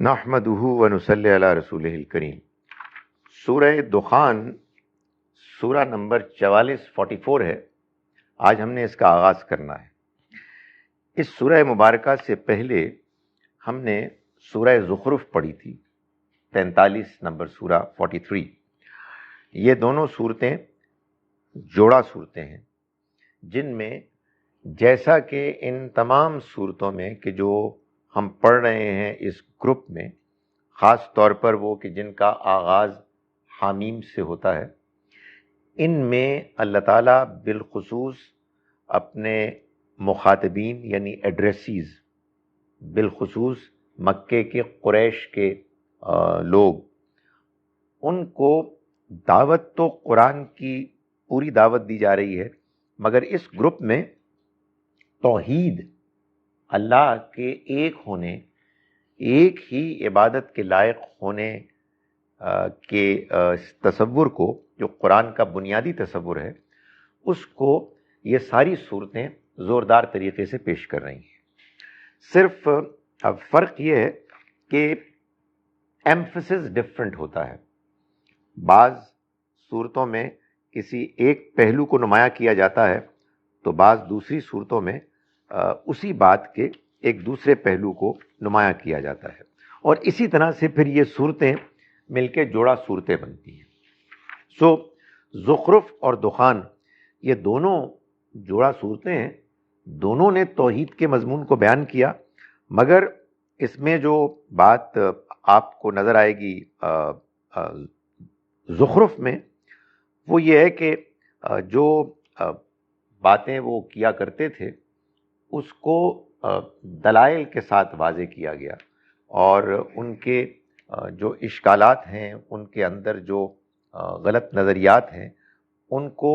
نحمدہ و نصلی علی رسولہ الکریم۔ سورہ دخان سورہ نمبر 44 ہے۔ آج ہم نے اس کا آغاز کرنا ہے۔ اس سورہ مبارکہ سے پہلے ہم نے سورہ زخرف پڑھی تھی، 43 نمبر سورہ 43۔ یہ دونوں صورتیں جوڑا صورتیں ہیں، جن میں جیسا کہ ان تمام صورتوں میں کہ جو ہم پڑھ رہے ہیں اس گروپ میں، خاص طور پر وہ کہ جن کا آغاز حامیم سے ہوتا ہے، ان میں اللہ تعالیٰ بالخصوص اپنے مخاطبین یعنی ایڈریسیز، بالخصوص مکے کے قریش کے لوگ، ان کو دعوت تو قرآن کی پوری دعوت دی جا رہی ہے، مگر اس گروپ میں توحید، اللہ کے ایک ہونے، ایک ہی عبادت کے لائق ہونے کے تصور کو، جو قرآن کا بنیادی تصور ہے، اس کو یہ ساری صورتیں زوردار طریقے سے پیش کر رہی ہیں۔ صرف اب فرق یہ ہے کہ ایمفسس ڈفرنٹ ہوتا ہے۔ بعض صورتوں میں کسی ایک پہلو کو نمایاں کیا جاتا ہے، تو بعض دوسری صورتوں میں اسی بات کے ایک دوسرے پہلو کو نمایاں کیا جاتا ہے، اور اسی طرح سے پھر یہ صورتیں مل کے جوڑا صورتیں بنتی ہیں۔ زخرف اور دخان یہ دونوں جوڑا صورتیں ہیں، دونوں نے توحید کے مضمون کو بیان کیا، مگر اس میں جو بات آپ کو نظر آئے گی زخرف میں، وہ یہ ہے کہ جو باتیں وہ کیا کرتے تھے اس کو دلائل کے ساتھ واضح کیا گیا، اور ان کے جو اشکالات ہیں، ان کے اندر جو غلط نظریات ہیں، ان کو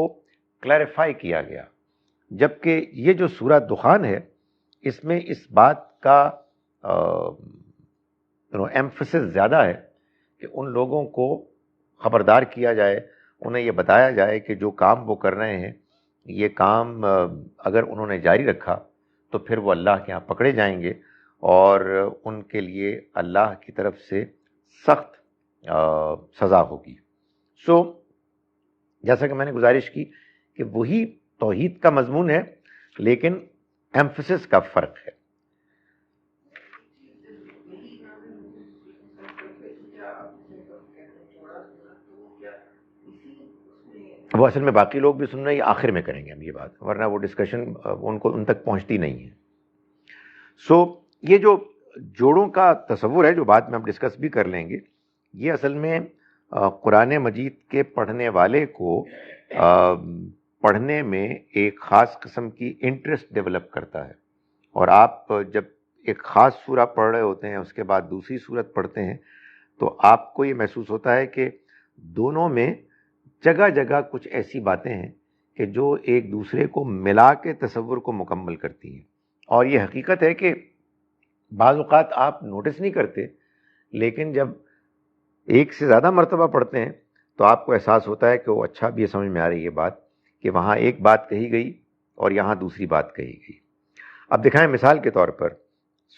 کلیریفائی کیا گیا۔ جبکہ یہ جو سورہ دخان ہے، اس میں اس بات کا ایمفسس زیادہ ہے کہ ان لوگوں کو خبردار کیا جائے، انہیں یہ بتایا جائے کہ جو کام وہ کر رہے ہیں، یہ کام اگر انہوں نے جاری رکھا تو پھر وہ اللہ کے ہاں پکڑے جائیں گے، اور ان کے لیے اللہ کی طرف سے سخت سزا ہوگی۔ جیسا کہ میں نے گزارش کی کہ وہی توحید کا مضمون ہے، لیکن ایمفسس کا فرق ہے۔ وہ اصل میں باقی لوگ بھی سن رہے ہیں، آخر میں کریں گے ہم یہ بات، ورنہ وہ ڈسکشن ان تک پہنچتی نہیں ہے۔ یہ جو جوڑوں کا تصور ہے، جو بعد میں ہم ڈسکس بھی کر لیں گے، یہ اصل میں قرآن مجید کے پڑھنے والے کو پڑھنے میں ایک خاص قسم کی انٹرسٹ ڈیولپ کرتا ہے، اور آپ جب ایک خاص سورہ پڑھ رہے ہوتے ہیں، اس کے بعد دوسری سورت پڑھتے ہیں، تو آپ کو یہ محسوس ہوتا ہے کہ دونوں میں جگہ جگہ کچھ ایسی باتیں ہیں کہ جو ایک دوسرے کو ملا کے تصور کو مکمل کرتی ہیں، اور یہ حقیقت ہے کہ بعض اوقات آپ نوٹس نہیں کرتے، لیکن جب ایک سے زیادہ مرتبہ پڑھتے ہیں تو آپ کو احساس ہوتا ہے کہ وہ اچھا بھی یہ سمجھ میں آ رہی ہے بات کہ وہاں ایک بات کہی گئی اور یہاں دوسری بات کہی گئی۔ اب دکھائیں مثال کے طور پر،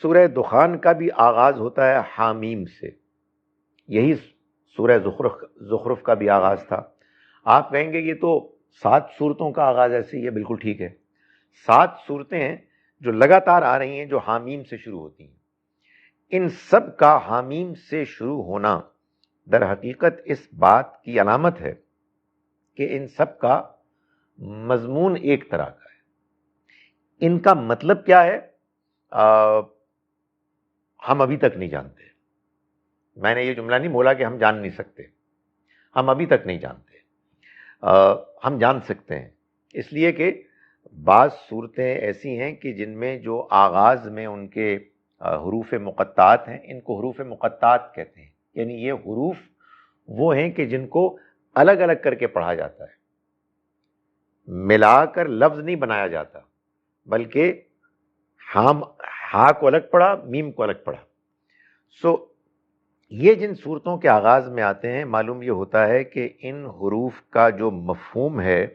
سورہ دخان کا بھی آغاز ہوتا ہے حامیم سے، یہی سورہ زخرف کا بھی آغاز تھا۔ آپ کہیں گے یہ تو 7 صورتوں کا آغاز ایسے ہی ہے، بالکل ٹھیک ہے۔ 7 صورتیں ہیں جو لگاتار آ رہی ہیں، جو حامیم سے شروع ہوتی ہیں۔ ان سب کا حامیم سے شروع ہونا در حقیقت اس بات کی علامت ہے کہ ان سب کا مضمون ایک طرح کا ہے۔ ان کا مطلب کیا ہے، ہم ابھی تک نہیں جانتے۔ میں نے یہ جملہ نہیں بولا کہ ہم جان نہیں سکتے، ہم ابھی تک نہیں جانتے۔ ہم جان سکتے ہیں، اس لیے کہ بعض صورتیں ایسی ہیں کہ جن میں جو آغاز میں ان کے حروف مقطعات ہیں، ان کو حروف مقطعات کہتے ہیں، یعنی یہ حروف وہ ہیں کہ جن کو الگ الگ کر کے پڑھا جاتا ہے، ملا کر لفظ نہیں بنایا جاتا، بلکہ ہاں کو الگ پڑھا، میم کو الگ پڑھا۔ یہ جن صورتوں کے آغاز میں آتے ہیں، معلوم یہ ہوتا ہے کہ ان حروف کا جو مفہوم ہے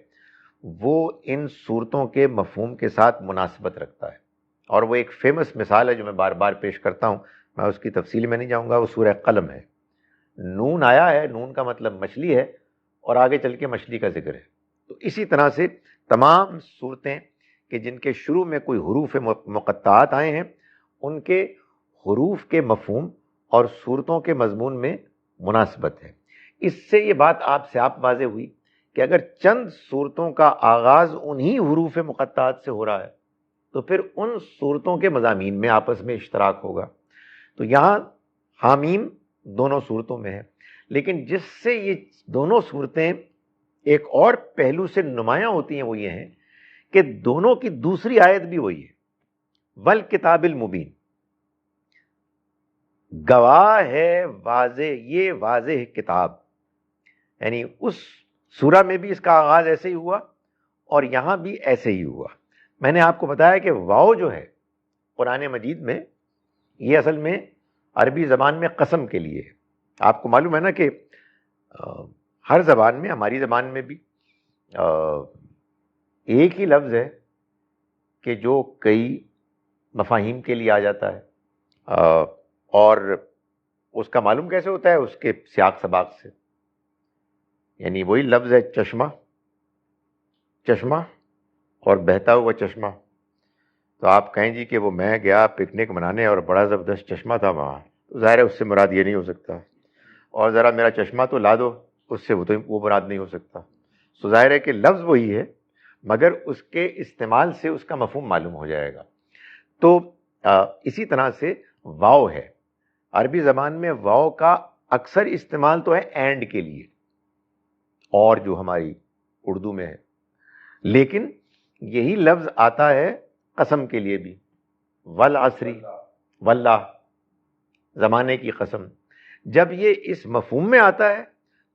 وہ ان صورتوں کے مفہوم کے ساتھ مناسبت رکھتا ہے، اور وہ ایک فیمس مثال ہے جو میں بار بار پیش کرتا ہوں، میں اس کی تفصیل میں نہیں جاؤں گا. وہ سورہ قلم ہے. نون آیا ہے, نون کا مطلب مچھلی ہے, اور آگے چل کے مچھلی کا ذکر ہے. تو اسی طرح سے تمام صورتیں کہ جن کے شروع میں کوئی حروف مقطعات آئے ہیں, ان کے حروف کے مفہوم اور صورتوں کے مضمون میں مناسبت ہے. اس سے یہ بات آپ سے آپ واضح ہوئی کہ اگر چند صورتوں کا آغاز انہی حروف مقطعات سے ہو رہا ہے تو پھر ان صورتوں کے مضامین میں آپس میں اشتراک ہوگا. تو یہاں حامیم دونوں صورتوں میں ہے, لیکن جس سے یہ دونوں صورتیں ایک اور پہلو سے نمایاں ہوتی ہیں وہ یہ ہیں کہ دونوں کی دوسری آیت بھی وہی ہے, والکتاب المبین. گواہ ہے واضح, یہ واضح کتاب. یعنی اس سورہ میں بھی اس کا آغاز ایسے ہی ہوا اور یہاں بھی ایسے ہی ہوا. میں نے آپ کو بتایا کہ واو جو ہے قرآن مجید میں, یہ اصل میں عربی زبان میں قسم کے لیے ہے. آپ کو معلوم ہے نا کہ ہر زبان میں, ہماری زبان میں بھی ایک ہی لفظ ہے کہ جو کئی مفاہیم کے لیے آ جاتا ہے, اور اس کا معلوم کیسے ہوتا ہے؟ اس کے سیاق سباق سے. یعنی وہی لفظ ہے چشمہ, چشمہ اور بہتا ہوا چشمہ. تو آپ کہیں جی کہ وہ میں گیا پکنک منانے اور بڑا زبردست چشمہ تھا وہاں, تو ظاہر ہے اس سے مراد یہ نہیں ہو سکتا. اور ذرا میرا چشمہ تو لا دو, اس سے وہ مراد نہیں ہو سکتا. تو ظاہر ہے کہ لفظ وہی ہے مگر اس کے استعمال سے اس کا مفہوم معلوم ہو جائے گا. تو اسی طرح سے واو ہے. عربی زبان میں واو کا اکثر استعمال تو ہے اینڈ کے لیے, اور جو ہماری اردو میں ہے, لیکن یہی لفظ آتا ہے قسم کے لیے بھی, والعصری, واللہ, زمانے کی قسم. جب یہ اس مفہوم میں آتا ہے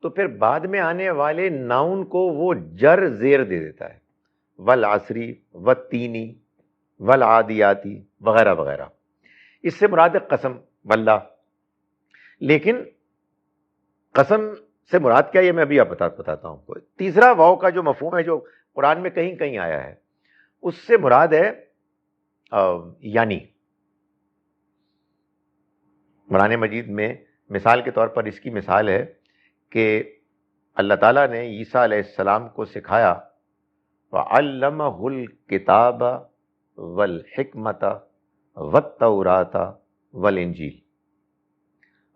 تو پھر بعد میں آنے والے ناؤن کو وہ جر زیر دے دیتا ہے, والعصری, والتینی, والعادیاتی وغیرہ وغیرہ. اس سے مراد ہے قسم, واللہ. لیکن قسم سے مراد کیا, یہ میں ابھی آپ بتاتا ہوں. تیسرا واو کا جو مفہوم ہے, جو قرآن میں کہیں کہیں آیا ہے, اس سے مراد ہے یعنی. قرآن مجید میں مثال کے طور پر اس کی مثال ہے کہ اللہ تعالیٰ نے عیسیٰ علیہ السلام کو سکھایا, وَعَلَّمَهُ الْكِتَابَ وَالْحِكْمَةَ وَالتَّوْرَاةَ وَالْإِنْجِيلَ.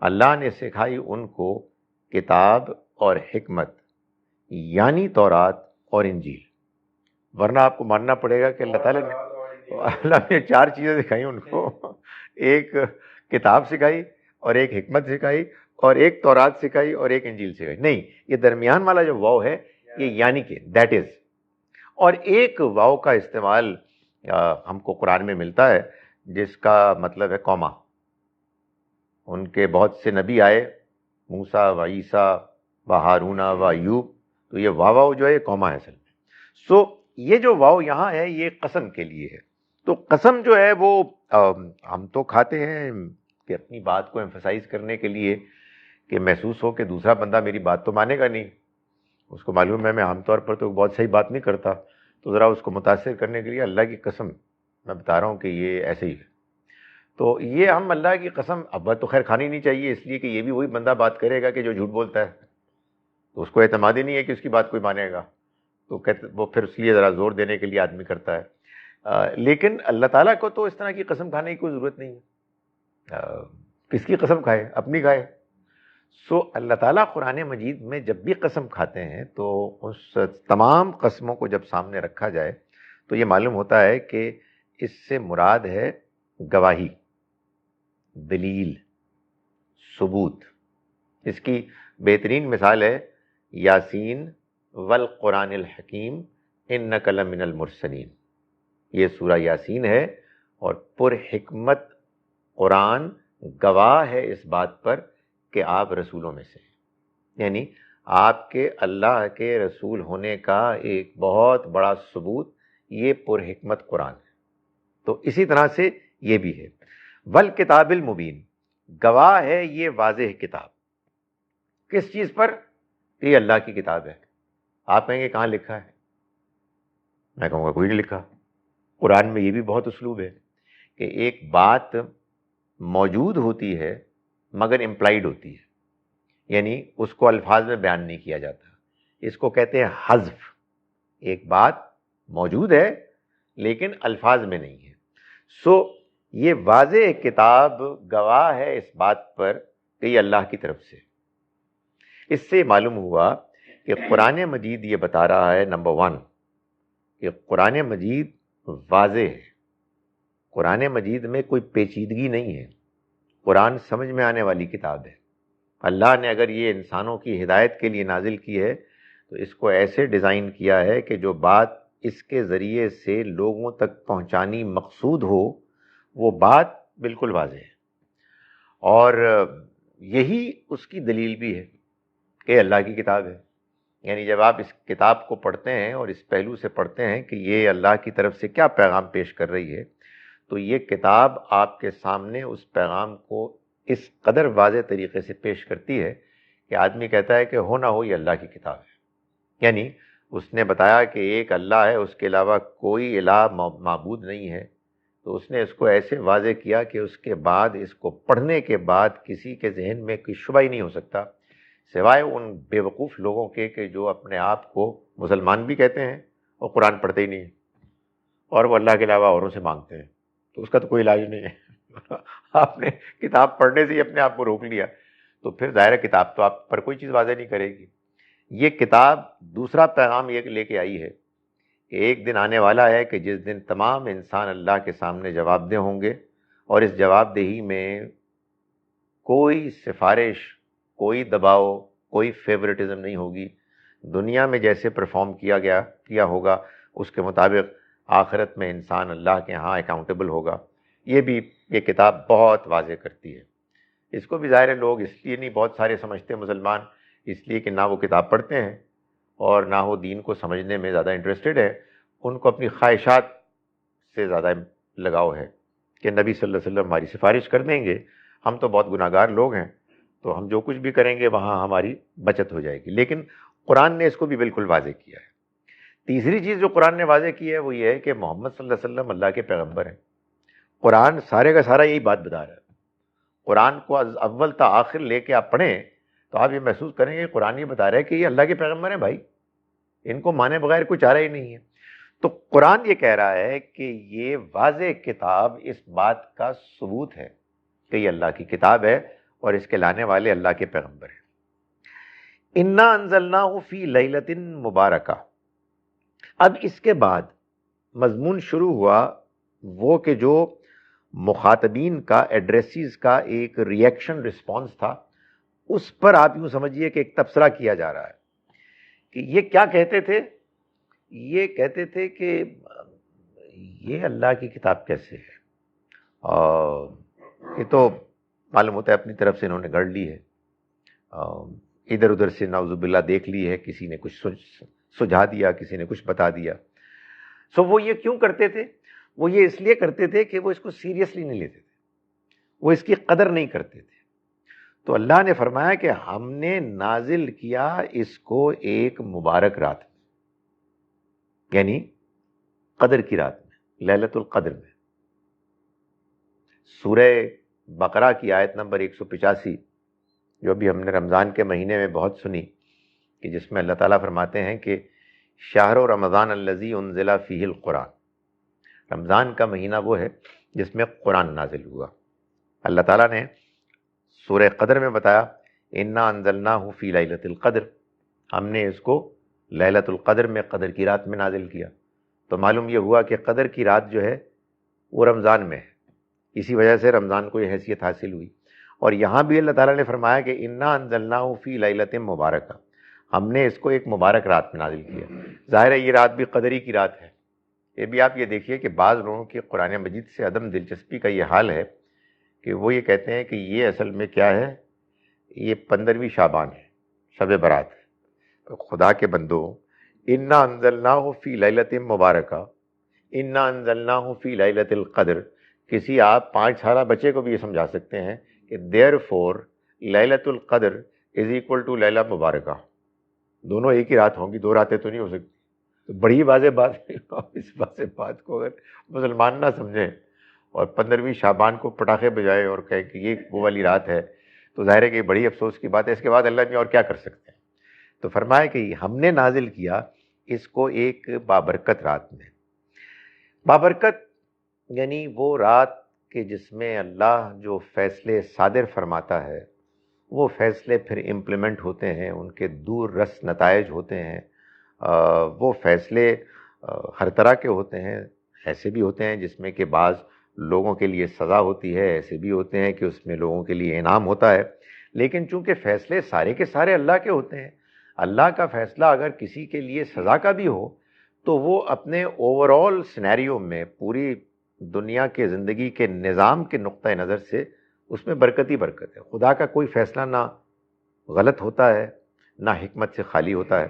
اللہ نے سکھائی ان کو کتاب اور حکمت, یعنی تورات اور انجیل. ورنہ آپ کو ماننا پڑے گا کہ اللہ نے 4 چیزیں سکھائی ان کو, ایک کتاب سکھائی اور ایک حکمت سکھائی اور ایک تورات سکھائی اور ایک انجیل سکھائی. نہیں, یہ درمیان والا جو واو ہے یہ یعنی کہ دیٹ از. اور ایک واو کا استعمال ہم کو قرآن میں ملتا ہے جس کا مطلب ہے قوما. ان کے بہت سے نبی آئے, موسیٰ و عیسیٰ و ہارون و ایوب, تو یہ واو جو ہے یہ قوما ہے اصل میں. سو یہ جو واو یہاں ہے یہ قسم کے لیے ہے. تو قسم جو ہے وہ ہم تو کھاتے ہیں کہ اپنی بات کو ایمفسائز کرنے کے لیے کہ محسوس ہو کہ دوسرا بندہ میری بات تو مانے گا نہیں. اس کو معلوم ہے میں عام طور پر تو بہت صحیح بات نہیں کرتا, تو ذرا اس کو متاثر کرنے کے لیے اللہ کی قسم میں بتا رہا ہوں کہ یہ ایسے ہی ہے. تو یہ ہم اللہ کی قسم, اب تو خیر کھانی نہیں چاہیے, اس لیے کہ یہ بھی وہی بندہ بات کرے گا کہ جو جھوٹ بولتا ہے, تو اس کو اعتماد ہی نہیں ہے کہ اس کی بات کوئی مانے گا. تو کہتے وہ پھر اس لیے ذرا زور دینے کے لیے آدمی کرتا ہے. لیکن اللہ تعالیٰ کو تو اس طرح کی قسم کھانے کی کوئی ضرورت نہیں ہے. کس کی قسم کھائے؟ اپنی کھائے. سو اللہ تعالیٰ قرآن مجید میں جب بھی قسم کھاتے ہیں تو اس تمام قسموں کو جب سامنے رکھا جائے تو یہ معلوم ہوتا ہے کہ اس سے مراد ہے گواہی, دلیل, ثبوت. اس کی بہترین مثال ہے یاسین والقرآن الحکیم انک لمن المرسلین. یہ سورہ یاسین ہے اور پر حکمت قرآن گواہ ہے اس بات پر کہ آپ رسولوں میں سے ہیں. یعنی آپ کے اللہ کے رسول ہونے کا ایک بہت بڑا ثبوت یہ پر حکمت قرآن ہے. تو اسی طرح سے یہ بھی ہے. والکتاب المبین, گواہ ہے یہ واضح کتاب. کس چیز پر؟ کہ یہ اللہ کی کتاب ہے. آپ کہیں گے کہاں لکھا ہے؟ میں کہوں گا کوئی نہیں لکھا. قرآن میں یہ بھی بہت اسلوب ہے کہ ایک بات موجود ہوتی ہے مگر امپلائڈ ہوتی ہے، یعنی اس کو الفاظ میں بیان نہیں کیا جاتا. اس کو کہتے ہیں حذف. ایک بات موجود ہے لیکن الفاظ میں نہیں ہے. یہ واضح کتاب گواہ ہے اس بات پر کہ یہ اللہ کی طرف سے. اس سے معلوم ہوا کہ قرآن مجید یہ بتا رہا ہے نمبر 1 کہ قرآن مجید واضح ہے. قرآن مجید میں کوئی پیچیدگی نہیں ہے. قرآن سمجھ میں آنے والی کتاب ہے. اللہ نے اگر یہ انسانوں کی ہدایت کے لیے نازل کی ہے تو اس کو ایسے ڈیزائن کیا ہے کہ جو بات اس کے ذریعے سے لوگوں تک پہنچانی مقصود ہو وہ بات بالکل واضح ہے. اور یہی اس کی دلیل بھی ہے کہ اللہ کی کتاب ہے. یعنی جب آپ اس کتاب کو پڑھتے ہیں اور اس پہلو سے پڑھتے ہیں کہ یہ اللہ کی طرف سے کیا پیغام پیش کر رہی ہے، تو یہ کتاب آپ کے سامنے اس پیغام کو اس قدر واضح طریقے سے پیش کرتی ہے کہ آدمی کہتا ہے کہ ہو نہ ہو یہ اللہ کی کتاب ہے. یعنی اس نے بتایا کہ ایک اللہ ہے، اس کے علاوہ کوئی الہ معبود نہیں ہے، تو اس نے اس کو ایسے واضح کیا کہ اس کے بعد اس کو پڑھنے کے بعد کسی کے ذہن میں کوئی شبہ ہی نہیں ہو سکتا سوائے ان بے وقوف لوگوں کے کہ جو اپنے آپ کو مسلمان بھی کہتے ہیں اور قرآن پڑھتے ہی نہیں ہیں اور وہ اللہ کے علاوہ اوروں سے مانگتے ہیں. تو اس کا تو کوئی علاج نہیں ہے. آپ نے کتاب پڑھنے سے ہی اپنے آپ کو روک لیا تو پھر ظاہر کتاب تو آپ پر کوئی چیز واضح نہیں کرے گی. یہ کتاب دوسرا پیغام یہ لے کے آئی ہے کہ ایک دن آنے والا ہے کہ جس دن تمام انسان اللہ کے سامنے جواب دہ ہوں گے اور اس جواب دہی میں کوئی سفارش، کوئی دباؤ، کوئی فیورٹزم نہیں ہوگی. دنیا میں جیسے پرفارم کیا ہوگا اس کے مطابق آخرت میں انسان اللہ کے ہاں اکاؤنٹیبل ہوگا. یہ کتاب بہت واضح کرتی ہے. اس کو بھی ظاہر لوگ اس لیے نہیں بہت سارے سمجھتے مسلمان، اس لیے کہ نہ وہ کتاب پڑھتے ہیں اور نہ وہ دین کو سمجھنے میں زیادہ انٹرسٹڈ ہے. ان کو اپنی خواہشات سے زیادہ لگاؤ ہے کہ نبی صلی اللہ علیہ وسلم ہماری سفارش کر دیں گے، ہم تو بہت گناہ گار لوگ ہیں تو ہم جو کچھ بھی کریں گے وہاں ہماری بچت ہو جائے گی. لیکن قرآن نے اس کو بھی بالکل واضح کیا ہے. تیسری چیز جو قرآن نے واضح کی ہے وہ یہ ہے کہ محمد صلی اللہ علیہ وسلم اللہ کے پیغمبر ہیں. قرآن سارے کا سارا یہی بات بتا رہا ہے. قرآن کو اول تا آخر لے کے آپ پڑھیں تو آپ یہ محسوس کریں گے کہ قرآن یہ بتا رہا ہے کہ یہ اللہ کے پیغمبر ہیں بھائی، ان کو مانے بغیر کوئی چارہ ہی نہیں ہے. تو قرآن یہ کہہ رہا ہے کہ یہ واضح کتاب اس بات کا ثبوت ہے کہ یہ اللہ کی کتاب ہے اور اس کے لانے والے اللہ کے پیغمبر ہیں. انا انزلناہ فی لیلۃ مبارکہ. اب اس کے بعد مضمون شروع ہوا وہ کہ جو مخاطبین کا ایڈریسز کا ایک ریئیکشن رسپانس تھا، اس پر آپ یوں سمجھیے کہ ایک تبصرہ کیا جا رہا ہے کہ یہ کیا کہتے تھے. یہ کہتے تھے کہ یہ اللہ کی کتاب کیسے ہے، یہ تو معلوم ہوتا ہے اپنی طرف سے انہوں نے گڑھ لی ہے، ادھر ادھر سے نعوذ باللہ دیکھ لی ہے، کسی نے کچھ سجھا دیا، کسی نے کچھ بتا دیا. وہ یہ کیوں کرتے تھے؟ وہ یہ اس لیے کرتے تھے کہ وہ اس کو سیریسلی نہیں لیتے تھے، وہ اس کی قدر نہیں کرتے تھے. تو اللہ نے فرمایا کہ ہم نے نازل کیا اس کو ایک مبارک رات میں، یعنی قدر کی رات میں، لیلۃ القدر میں. سورہ بقرہ کی آیت نمبر 185 جو ابھی ہم نے رمضان کے مہینے میں بہت سنی، کہ جس میں اللہ تعالیٰ فرماتے ہیں کہ شہر رمضان الذی انزل فیہ القرآن. رمضان کا مہینہ وہ ہے جس میں قرآن نازل ہوا. اللہ تعالیٰ نے سورہ قدر میں بتایا انا انزلناہ فی لیلۃ القدر، ہم نے اس کو لیلۃ القدر میں، قدر کی رات میں نازل کیا. تو معلوم یہ ہوا کہ قدر کی رات جو ہے وہ رمضان میں ہے، اسی وجہ سے رمضان کو یہ حیثیت حاصل ہوئی. اور یہاں بھی اللہ تعالیٰ نے فرمایا کہ انا انزلناہ فی لیلۃ مبارکہ، ہم نے اس کو ایک مبارک رات میں نازل کیا. ظاہر ہے یہ رات بھی قدری کی رات ہے. یہ بھی آپ یہ دیکھیے کہ بعض لوگوں کی قرآن مجید سے عدم دلچسپی کا یہ حال ہے کہ وہ یہ کہتے ہیں کہ یہ اصل میں کیا ہے، یہ 15ویں شعبان ہے، شب برات ہے. خدا کے بندو، انا انزلناہ فی لیلۃ مبارکہ، انا انزلناہ فی لیلۃ القدر، کسی آپ 5 سالہ بچے کو بھی یہ سمجھا سکتے ہیں کہ دیر فور لیلۃ القدر از ایکول ٹو لیلہ مبارکہ. دونوں ایک ہی رات ہوں گی، 2 راتیں تو نہیں ہو سکتی. تو بڑی واضح بات ہے. اس واضح بات کو اگر مسلمان نہ سمجھیں اور 15ویں شعبان کو پٹاخے بجائے اور کہے کہ یہ وہ والی رات ہے، تو ظاہر ہے کہ یہ بڑی افسوس کی بات ہے. اس کے بعد اللہ میں اور کیا کر سکتے ہیں؟ تو فرمایا کہ ہم نے نازل کیا اس کو ایک بابرکت رات میں. بابرکت یعنی وہ رات کہ جس میں اللہ جو فیصلے صادر فرماتا ہے وہ فیصلے پھر امپلیمنٹ ہوتے ہیں، ان کے دور رس نتائج ہوتے ہیں. وہ فیصلے ہر طرح کے ہوتے ہیں. ایسے بھی ہوتے ہیں جس میں کہ بعض لوگوں کے لیے سزا ہوتی ہے، ایسے بھی ہوتے ہیں کہ اس میں لوگوں کے لیے انعام ہوتا ہے. لیکن چونکہ فیصلے سارے کے سارے اللہ کے ہوتے ہیں، اللہ کا فیصلہ اگر کسی کے لیے سزا کا بھی ہو تو وہ اپنے اوور آل سینیریو میں، پوری دنیا کے زندگی کے نظام کے نقطۂ نظر سے اس میں برکت ہی برکت ہے. خدا کا کوئی فیصلہ نہ غلط ہوتا ہے نہ حکمت سے خالی ہوتا ہے.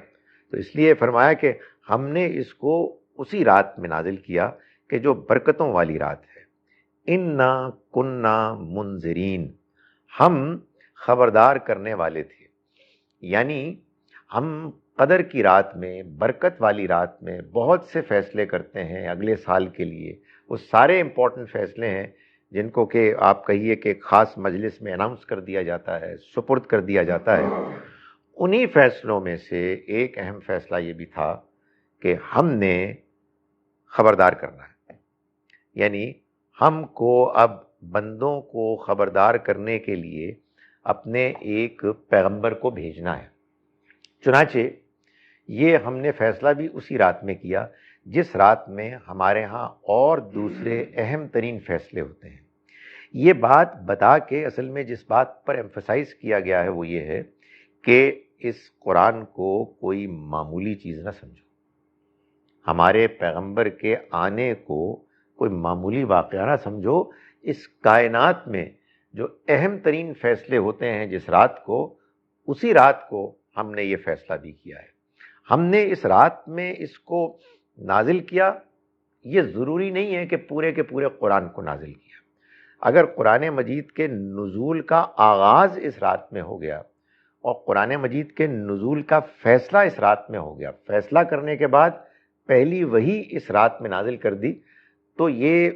تو اس لیے فرمایا کہ ہم نے اس کو اسی رات میں نازل کیا کہ جو برکتوں والی رات ہے. انا کننا منذرین، ہم خبردار کرنے والے تھے. یعنی ہم قدر کی رات میں، برکت والی رات میں بہت سے فیصلے کرتے ہیں اگلے سال کے لیے. وہ سارے امپورٹنٹ فیصلے ہیں جن کو کہ آپ کہیے کہ خاص مجلس میں اناؤنس کر دیا جاتا ہے، سپرد کر دیا جاتا ہے. انہی فیصلوں میں سے ایک اہم فیصلہ یہ بھی تھا کہ ہم نے خبردار کرنا ہے. یعنی ہم کو اب بندوں کو خبردار کرنے کے لیے اپنے ایک پیغمبر کو بھیجنا ہے. چنانچہ یہ ہم نے فیصلہ بھی اسی رات میں کیا جس رات میں ہمارے ہاں اور دوسرے اہم ترین فیصلے ہوتے ہیں. یہ بات بتا کے اصل میں جس بات پر ایمفسائز کیا گیا ہے وہ یہ ہے کہ اس قرآن کو کوئی معمولی چیز نہ سمجھو. ہمارے پیغمبر کے آنے کو کوئی معمولی واقعہ نہ سمجھو. اس کائنات میں جو اہم ترین فیصلے ہوتے ہیں جس رات کو، اسی رات کو ہم نے یہ فیصلہ بھی کیا ہے. ہم نے اس رات میں اس کو نازل کیا. یہ ضروری نہیں ہے کہ پورے کے پورے قرآن کو نازل کیا. اگر قرآن مجید کے نزول کا آغاز اس رات میں ہو گیا اور قرآن مجید کے نزول کا فیصلہ اس رات میں ہو گیا، فیصلہ کرنے کے بعد پہلی وحی اس رات میں نازل کر دی، تو یہ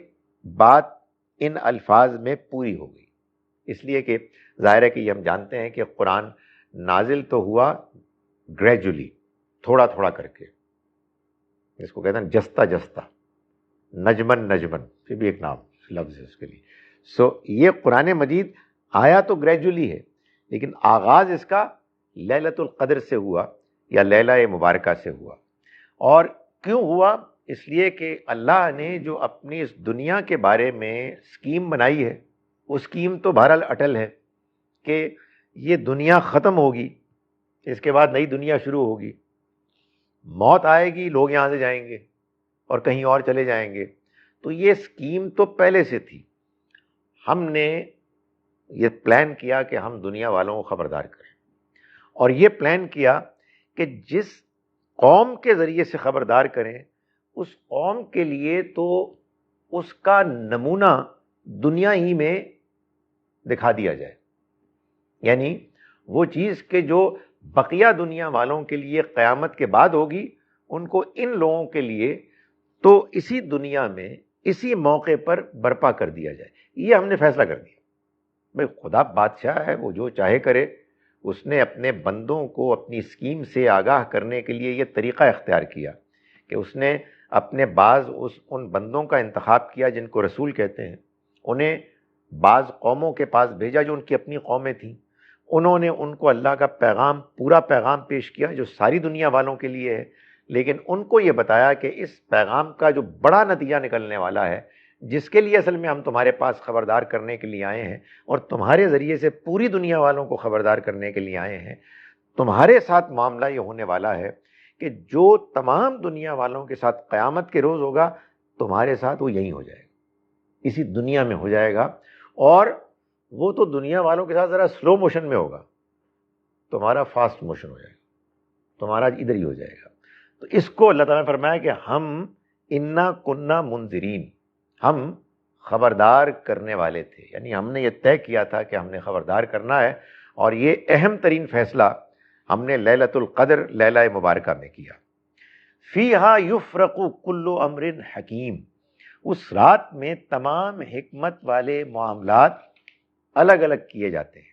بات ان الفاظ میں پوری ہو گئی. اس لیے کہ ظاہر ہے کہ یہ ہم جانتے ہیں کہ قرآن نازل تو ہوا گریجولی، تھوڑا تھوڑا کر کے، اس کو کہتے ہیں جستا جستا، نجمن نجمن، یہ بھی ایک نام لفظ ہے اس کے لیے. یہ قرآن مجید آیا تو گریجولی ہے، لیکن آغاز اس کا لیلۃ القدر سے ہوا یا لیلہ مبارکہ سے ہوا. اور کیوں ہوا؟ اس لیے کہ اللہ نے جو اپنی اس دنیا کے بارے میں اسکیم بنائی ہے، وہ اسکیم تو بہرحال اٹل ہے کہ یہ دنیا ختم ہوگی، اس کے بعد نئی دنیا شروع ہوگی. موت آئے گی، لوگ یہاں سے جائیں گے اور کہیں اور چلے جائیں گے. تو یہ اسکیم تو پہلے سے تھی. ہم نے یہ پلان کیا کہ ہم دنیا والوں کو خبردار کریں، اور یہ پلان کیا کہ جس قوم کے ذریعے سے خبردار کریں، اس قوم کے لیے تو اس کا نمونہ دنیا ہی میں دکھا دیا جائے. یعنی وہ چیز کہ جو بقیہ دنیا والوں کے لیے قیامت کے بعد ہوگی، ان کو ان لوگوں کے لیے تو اسی دنیا میں اسی موقع پر برپا کر دیا جائے. یہ ہم نے فیصلہ کر دیا. بھائی خدا بادشاہ ہے، وہ جو چاہے کرے. اس نے اپنے بندوں کو اپنی اسکیم سے آگاہ کرنے کے لیے یہ طریقہ اختیار کیا کہ اس نے اپنے بعض ان بندوں کا انتخاب کیا جن کو رسول کہتے ہیں. انہیں بعض قوموں کے پاس بھیجا جو ان کی اپنی قومیں تھیں. انہوں نے ان کو اللہ کا پیغام، پورا پیغام پیش کیا جو ساری دنیا والوں کے لیے ہے. لیکن ان کو یہ بتایا کہ اس پیغام کا جو بڑا نتیجہ نکلنے والا ہے، جس کے لیے اصل میں ہم تمہارے پاس خبردار کرنے کے لیے آئے ہیں اور تمہارے ذریعے سے پوری دنیا والوں کو خبردار کرنے کے لیے آئے ہیں، تمہارے ساتھ معاملہ یہ ہونے والا ہے کہ جو تمام دنیا والوں کے ساتھ قیامت کے روز ہوگا، تمہارے ساتھ وہ یہی ہو جائے گا، اسی دنیا میں ہو جائے گا. اور وہ تو دنیا والوں کے ساتھ ذرا سلو موشن میں ہوگا، تمہارا فاسٹ موشن ہو جائے گا، تمہارا ادھر ہی ہو جائے گا. تو اس کو اللہ تعالیٰ نے فرمایا کہ ہم انا کننا منذرین، ہم خبردار کرنے والے تھے. یعنی ہم نے یہ طے کیا تھا کہ ہم نے خبردار کرنا ہے. اور یہ اہم ترین فیصلہ ہم نے لیلۃ القدر، لیلہ مبارکہ میں کیا. فیہا یفرق کل امر حکیم، اس رات میں تمام حکمت والے معاملات الگ الگ کیے جاتے ہیں،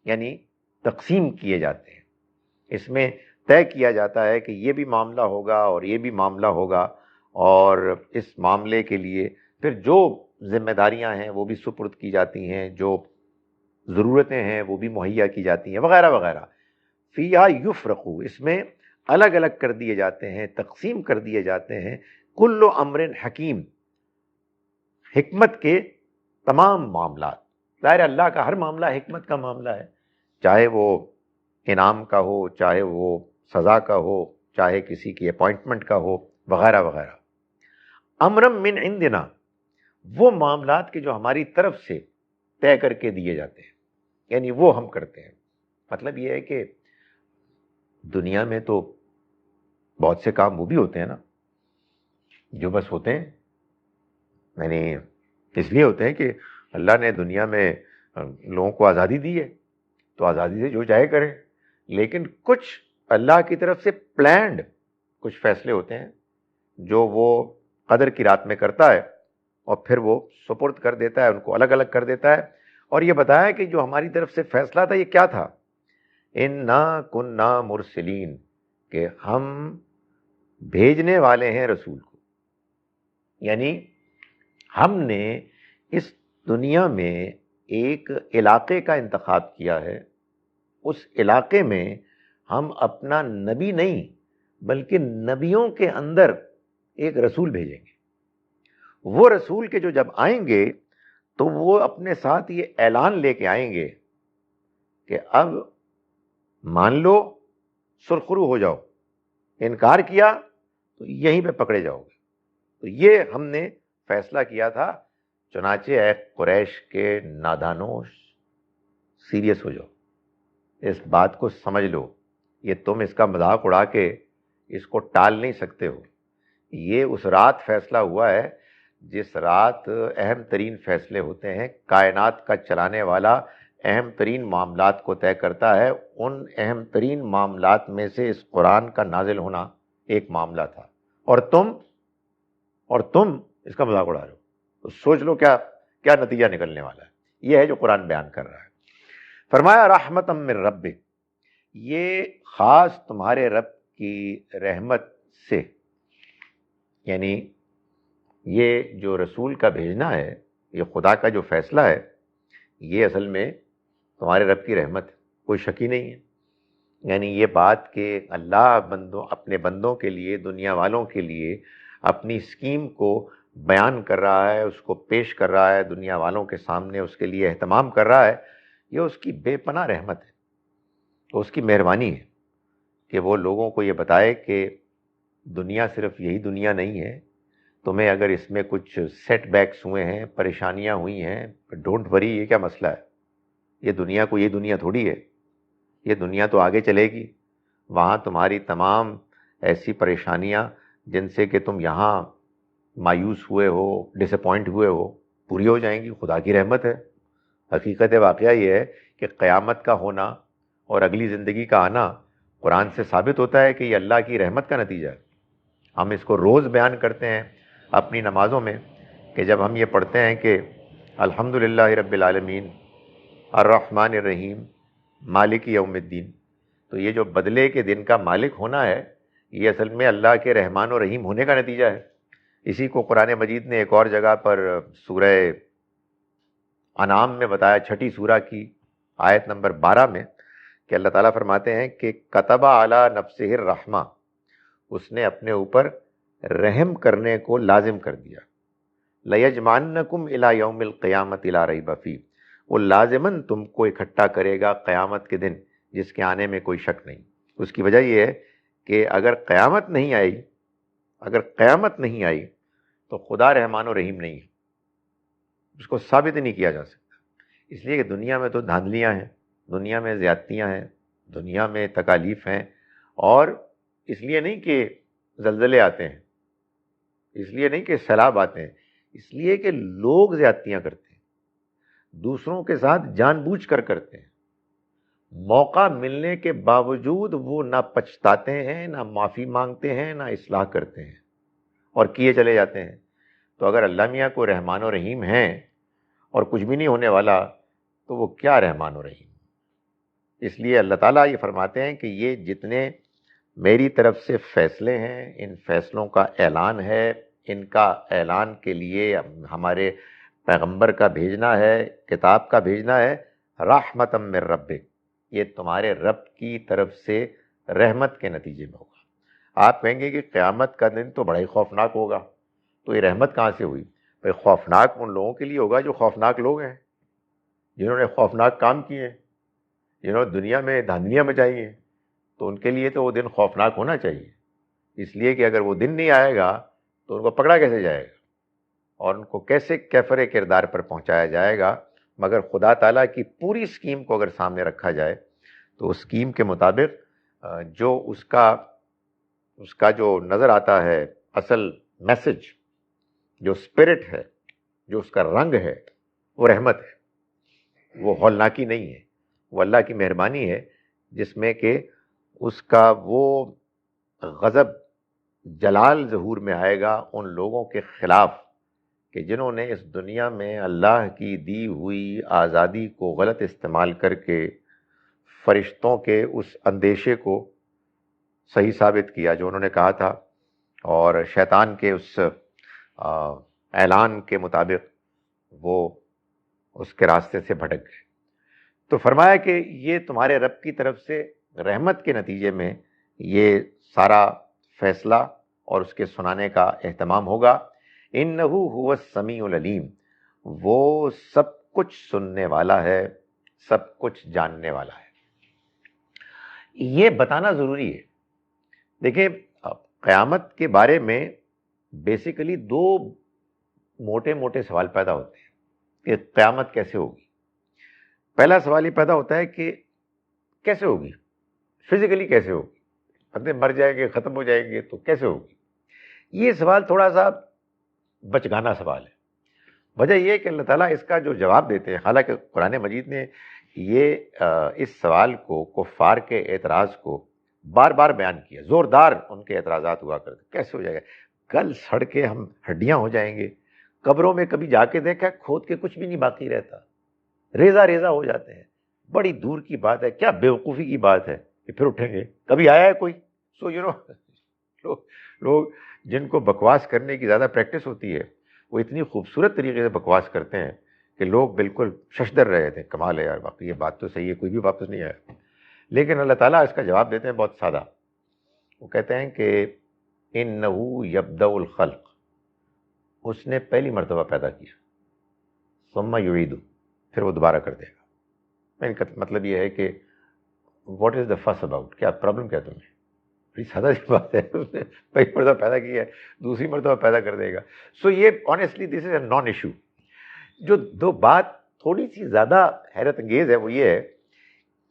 یعنی تقسیم کیے جاتے ہیں. اس میں طے کیا جاتا ہے کہ یہ بھی معاملہ ہوگا اور یہ بھی معاملہ ہوگا، اور اس معاملے کے لیے پھر جو ذمہ داریاں ہیں وہ بھی سپرد کی جاتی ہیں، جو ضرورتیں ہیں وہ بھی مہیا کی جاتی ہیں، وغیرہ وغیرہ. فیہا یفرقو، اس میں الگ الگ کر دیے جاتے ہیں، تقسیم کر دیے جاتے ہیں. کل امر حکیم، حکمت کے تمام معاملات. ظاہر اللہ کا ہر معاملہ حکمت کا معاملہ ہے، چاہے وہ انعام کا ہو، چاہے وہ سزا کا ہو، چاہے کسی کی اپوائنٹمنٹ کا ہو، وغیرہ وغیرہ. امرم من عندنا، وہ معاملات کے جو ہماری طرف سے طے کر کے دیے جاتے ہیں، یعنی وہ ہم کرتے ہیں. مطلب یہ ہے کہ دنیا میں تو بہت سے کام وہ بھی ہوتے ہیں نا جو بس ہوتے ہیں، یعنی اس لیے ہوتے ہیں کہ اللہ نے دنیا میں لوگوں کو آزادی دی ہے تو آزادی سے جو چاہے کریں. لیکن کچھ اللہ کی طرف سے پلانڈ کچھ فیصلے ہوتے ہیں جو وہ قدر کی رات میں کرتا ہے اور پھر وہ سپرد کر دیتا ہے، ان کو الگ الگ کر دیتا ہے. اور یہ بتایا کہ جو ہماری طرف سے فیصلہ تھا یہ کیا تھا، اِنَّا كُنَّا مُرْسِلِينَ، کہ ہم بھیجنے والے ہیں رسول کو. یعنی ہم نے اس دنیا میں ایک علاقے کا انتخاب کیا ہے، اس علاقے میں ہم اپنا نبی نہیں بلکہ نبیوں کے اندر ایک رسول بھیجیں گے. وہ رسول کے جو جب آئیں گے تو وہ اپنے ساتھ یہ اعلان لے کے آئیں گے کہ اب مان لو سرخرو ہو جاؤ، انکار کیا تو یہیں پہ پکڑے جاؤ گے. تو یہ ہم نے فیصلہ کیا تھا. چنانچہ اے قریش کے نادانوں، سیریس ہو جاؤ، اس بات کو سمجھ لو. یہ تم اس کا مذاق اڑا کے اس کو ٹال نہیں سکتے ہو. یہ اس رات فیصلہ ہوا ہے جس رات اہم ترین فیصلے ہوتے ہیں. کائنات کا چلانے والا اہم ترین معاملات کو طے کرتا ہے. ان اہم ترین معاملات میں سے اس قرآن کا نازل ہونا ایک معاملہ تھا، اور تم اس کا مذاق اڑا رہے ہو. تو سوچ لو کیا کیا نتیجہ نکلنے والا ہے. یہ ہے جو قرآن بیان کر رہا ہے. فرمایا رحمت من ربک، یہ خاص تمہارے رب کی رحمت سے، یعنی یہ جو رسول کا بھیجنا ہے، یہ خدا کا جو فیصلہ ہے، یہ اصل میں تمہارے رب کی رحمت ہے، کوئی شک ہی نہیں ہے. یعنی یہ بات کہ اللہ اپنے بندوں کے لیے، دنیا والوں کے لیے اپنی اسکیم کو بیان کر رہا ہے، اس کو پیش کر رہا ہے دنیا والوں کے سامنے، اس کے لیے اہتمام کر رہا ہے، یہ اس کی بے پناہ رحمت ہے، تو اس کی مہربانی ہے کہ وہ لوگوں کو یہ بتائے کہ دنیا صرف یہی دنیا نہیں ہے. تمہیں اگر اس میں کچھ سیٹ بیکس ہوئے ہیں، پریشانیاں ہوئی ہیں، ڈونٹ وری، یہ کیا مسئلہ ہے. یہ دنیا کو یہ دنیا تھوڑی ہے، یہ دنیا تو آگے چلے گی. وہاں تمہاری تمام ایسی پریشانیاں جن سے کہ تم یہاں مایوس ہوئے ہو، ڈس اپوائنٹ ہوئے ہو، پوری ہو جائیں گی. خدا کی رحمت ہے. حقیقت واقعہ یہ ہے کہ قیامت کا ہونا اور اگلی زندگی کا آنا قرآن سے ثابت ہوتا ہے کہ یہ اللہ کی رحمت کا نتیجہ ہے. ہم اس کو روز بیان کرتے ہیں اپنی نمازوں میں کہ جب ہم یہ پڑھتے ہیں کہ الحمدللہ رب العالمین الرحمن الرحیم مالک یوم الدین، تو یہ جو بدلے کے دن کا مالک ہونا ہے یہ اصل میں اللہ کے رحمان و رحیم ہونے کا نتیجہ ہے. اسی کو قرآن مجید نے ایک اور جگہ پر سورہ انعام میں بتایا، 6 سورہ کی آیت نمبر 12 میں، کہ اللہ تعالیٰ فرماتے ہیں کہ کتب علی نفسہ الرحمہ، اس نے اپنے اوپر رحم کرنے کو لازم کر دیا. لیجمعنکم الی یوم القیامۃ لا ریب فیہ، وہ لازماً تم کو اکٹھا کرے گا قیامت کے دن جس کے آنے میں کوئی شک نہیں. اس کی وجہ یہ ہے کہ اگر قیامت نہیں آئی تو خدا رحمان و رحیم نہیں ہے، اس کو ثابت نہیں کیا جا سکتا. اس لیے کہ دنیا میں تو دھاندلیاں ہیں، دنیا میں زیادتیاں ہیں، دنیا میں تکالیف ہیں. اور اس لیے نہیں کہ زلزلے آتے ہیں، اس لیے نہیں کہ سیلاب آتے ہیں، اس لیے کہ لوگ زیادتیاں کرتے ہیں، دوسروں کے ساتھ جان بوجھ کر کرتے ہیں. موقع ملنے کے باوجود وہ نہ پچھتاتے ہیں، نہ معافی مانگتے ہیں، نہ اصلاح کرتے ہیں، اور کیے چلے جاتے ہیں. تو اگر اللہ میاں کو رحمان و رحیم ہیں اور کچھ بھی نہیں ہونے والا تو وہ کیا رحمان و رحیم؟ اس لیے اللہ تعالیٰ یہ فرماتے ہیں کہ یہ جتنے میری طرف سے فیصلے ہیں، ان فیصلوں کا اعلان ہے، ان کا اعلان کے لیے ہمارے پیغمبر کا بھیجنا ہے، کتاب کا بھیجنا ہے، رحمت من ربک، یہ تمہارے رب کی طرف سے رحمت کے نتیجے میں ہوگا۔ آپ کہیں گے کہ قیامت کا دن تو بڑا ہی خوفناک ہوگا، تو یہ رحمت کہاں سے ہوئی؟ بھائی خوفناک ان لوگوں کے لیے ہوگا جو خوفناک لوگ ہیں، جنہوں نے خوفناک کام کیے ہیں، جنہوں نے دنیا میں دھاندلیاں مچائی ہیں، تو ان کے لیے تو وہ دن خوفناک ہونا چاہیے، اس لیے کہ اگر وہ دن نہیں آئے گا تو ان کو پکڑا کیسے جائے گا اور ان کو کیسے کیفر کردار پر پہنچایا جائے گا؟ مگر خدا تعالیٰ کی پوری اسکیم کو اگر سامنے رکھا جائے تو اس اسکیم کے مطابق جو اس کا جو نظر آتا ہے اصل میسج، جو اسپرٹ ہے، جو اس کا رنگ ہے، وہ رحمت ہے، وہ ہولناکی نہیں ہے، وہ اللہ کی مہربانی ہے جس میں کہ اس کا وہ غضب جلال ظہور میں آئے گا ان لوگوں کے خلاف کہ جنہوں نے اس دنیا میں اللہ کی دی ہوئی آزادی کو غلط استعمال کر کے فرشتوں کے اس اندیشے کو صحیح ثابت کیا جو انہوں نے کہا تھا، اور شیطان کے اس اعلان کے مطابق وہ اس کے راستے سے بھٹک گئے۔ تو فرمایا کہ یہ تمہارے رب کی طرف سے رحمت کے نتیجے میں یہ سارا فیصلہ اور اس کے سنانے کا اہتمام ہوگا۔ انہ هو السمیع العلیم، وہ سب کچھ سننے والا ہے، سب کچھ جاننے والا ہے۔ یہ بتانا ضروری ہے۔ دیکھیں قیامت کے بارے میں بیسیکلی دو موٹے موٹے سوال پیدا ہوتے ہیں کہ قیامت کیسے ہوگی۔ پہلا سوال یہ پیدا ہوتا ہے کہ کیسے ہوگی، فزیکلی کیسے ہوگی، بندے مر جائیں گے، ختم ہو جائیں گے تو کیسے ہوگی؟ یہ سوال تھوڑا سا بچگانا سوال ہے۔ وجہ یہ ہے کہ اللہ تعالیٰ اس کا جو جواب دیتے ہیں، حالانکہ قرآن مجید نے یہ اس سوال کو، کفار کے اعتراض کو بار بار بیان کیا، زوردار ان کے اعتراضات ہوا کرتے، کیسے ہو جائے گا، گل سڑ کے ہم ہڈیاں ہو جائیں گے، قبروں میں کبھی جا کے دیکھا کھود کے کچھ بھی نہیں باقی رہتا، ریزہ ریزہ ہو جاتے ہیں، بڑی دور کی بات ہے، کیا بیوقوفی کی بات ہے کہ پھر اٹھیں گے، کبھی آیا ہے کوئی؟ سو لوگ جن کو بکواس کرنے کی زیادہ پریکٹس ہوتی ہے وہ اتنی خوبصورت طریقے سے بکواس کرتے ہیں کہ لوگ بالکل ششدر رہے تھے، کمال ہے یار، باقی یہ بات تو صحیح ہے، کوئی بھی واپس نہیں آیا۔ لیکن اللہ تعالیٰ اس کا جواب دیتے ہیں بہت سادہ، وہ کہتے ہیں کہ انہ یبدأ الخلق، اس نے پہلی مرتبہ پیدا کیا، ثم یعیدہ، پھر وہ دوبارہ کر دے گا۔ ان کا مطلب یہ ہے کہ واٹ از دا فس اباؤٹ، کیا پرابلم کیا تمہیں؟ بڑی سادہ سی بات ہے، اس نے پہلی مرتبہ پیدا کیا ہے، دوسری مرتبہ پیدا کر دے گا۔ سو یہ آنیسٹلی دس از اے نان ایشو۔ جو دو بات تھوڑی سی زیادہ حیرت انگیز ہے وہ یہ ہے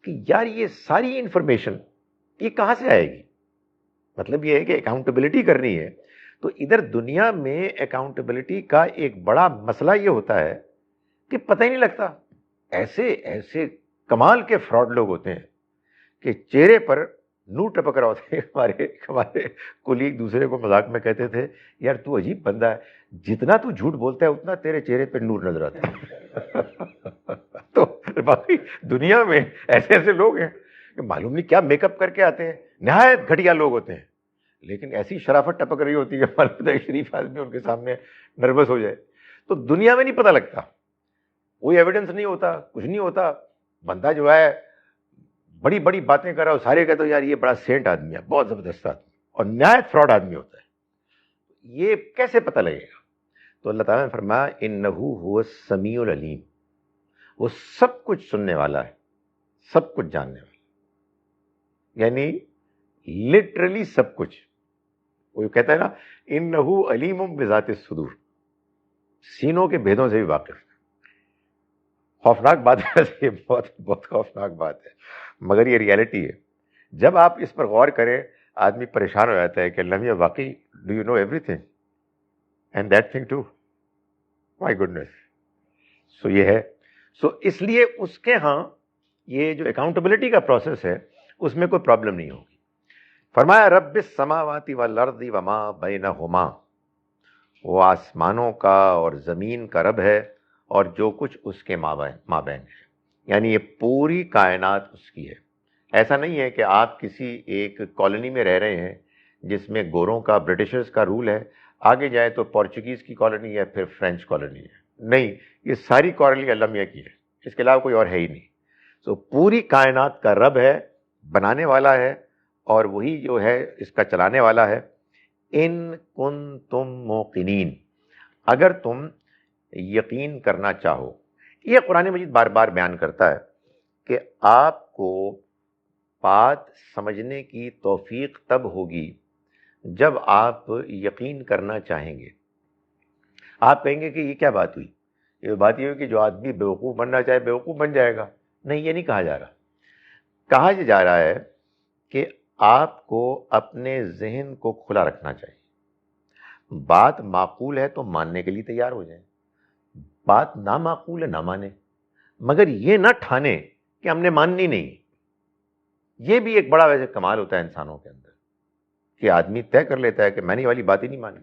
کہ یار یہ ساری انفارمیشن یہ کہاں سے آئے گی؟ مطلب یہ ہے کہ اکاؤنٹیبلٹی کرنی ہے تو ادھر دنیا میں اکاؤنٹیبلٹی کا ایک بڑا مسئلہ یہ ہوتا ہے کہ پتہ ہی نہیں لگتا، ایسے ایسے کمال کے فراڈ لوگ ہوتے ہیں کہ چہرے پر نور ٹپک رہا ہوتا ہے۔ ہمارے کولیگ دوسرے کو مذاق میں کہتے تھے یار تو عجیب بندہ ہے، جتنا تو جھوٹ بولتا ہے اتنا تیرے چہرے پہ نور نظر آتا ہے۔ تو باقی دنیا میں ایسے ایسے لوگ ہیں کہ معلوم نہیں کیا میک اپ کر کے آتے ہیں، نہایت گھٹیا لوگ ہوتے ہیں، لیکن ایسی شرافت ٹپک رہی ہوتی ہے کہ معلوم ہے شریف آدمی ان کے سامنے نروس ہو جائے۔ تو دنیا میں نہیں پتہ لگتا، کوئی ایویڈنس نہیں ہوتا، کچھ نہیں ہوتا، بندہ جو ہے بڑی بڑی باتیں کر رہا ہو، سارے کہتے ہو یار یہ بڑا سینٹ آدمی ہے، بہت زبردست آدمی، اور نہایت فراڈ آدمی ہوتا ہے۔ یہ کیسے پتہ لگے گا؟ تو اللہ تعالیٰ نے فرمایا انہ هو السمیع العلیم، وہ سب کچھ سننے والا ہے، سب کچھ جاننے والا، یعنی لٹرلی سب کچھ۔ وہ کہتا ہے نا انہ علیم بذات الصدور، سینوں کے بھیدوں سے بھی واقف ہے۔ خوفناک بات ہے، یہ بہت بہت خوفناک بات ہے، مگر یہ ریالٹی ہے۔ جب آپ اس پر غور کریں آدمی پریشان ہو جاتا ہے کہ اللہ میاں واقعی do you know everything and that thing too, my goodness. So یہ ہے، سو اس لیے اس کے ہاں یہ جو اکاؤنٹیبلٹی کا پروسیس ہے اس میں کوئی پرابلم نہیں ہوگی۔ فرمایا رب السماوات والارض وما بینہما، وہ آسمانوں کا اور زمین کا رب ہے اور جو کچھ اس کے مابین ہے، یعنی یہ پوری کائنات اس کی ہے۔ ایسا نہیں ہے کہ آپ کسی ایک کالونی میں رہ رہے ہیں جس میں گوروں کا، برٹشرز کا رول ہے، آگے جائے تو پورچوگیز کی کالونی ہے، پھر فرینچ کالونی ہے۔ نہیں، یہ ساری کالونی اللہ میاں کی ہے، اس کے علاوہ کوئی اور ہے ہی نہیں۔ سو پوری کائنات کا رب ہے، بنانے والا ہے، اور وہی جو ہے اس کا چلانے والا ہے۔ ان کنتم موقنین، اگر تم یقین کرنا چاہو۔ یہ قرآن مجید بار بار بیان کرتا ہے کہ آپ کو بات سمجھنے کی توفیق تب ہوگی جب آپ یقین کرنا چاہیں گے۔ آپ کہیں گے کہ یہ کیا بات ہوئی؟ یہ بات یہ ہوئی کہ جو آدمی بیوقوف بننا چاہے بیوقوف بن جائے گا۔ نہیں، یہ نہیں کہا جا رہا۔ کہا یہ جا رہا ہے کہ آپ کو اپنے ذہن کو کھلا رکھنا چاہیے۔ بات معقول ہے تو ماننے کے لیے تیار ہو جائیں، بات نامعقول ہے نہ مانیں، مگر یہ نہ ٹھانے کہ ہم نے ماننی نہیں۔ یہ بھی ایک بڑا ویسے کمال ہوتا ہے انسانوں کے اندر کہ آدمی طے کر لیتا ہے کہ میں نے یہ والی بات ہی نہیں مانی،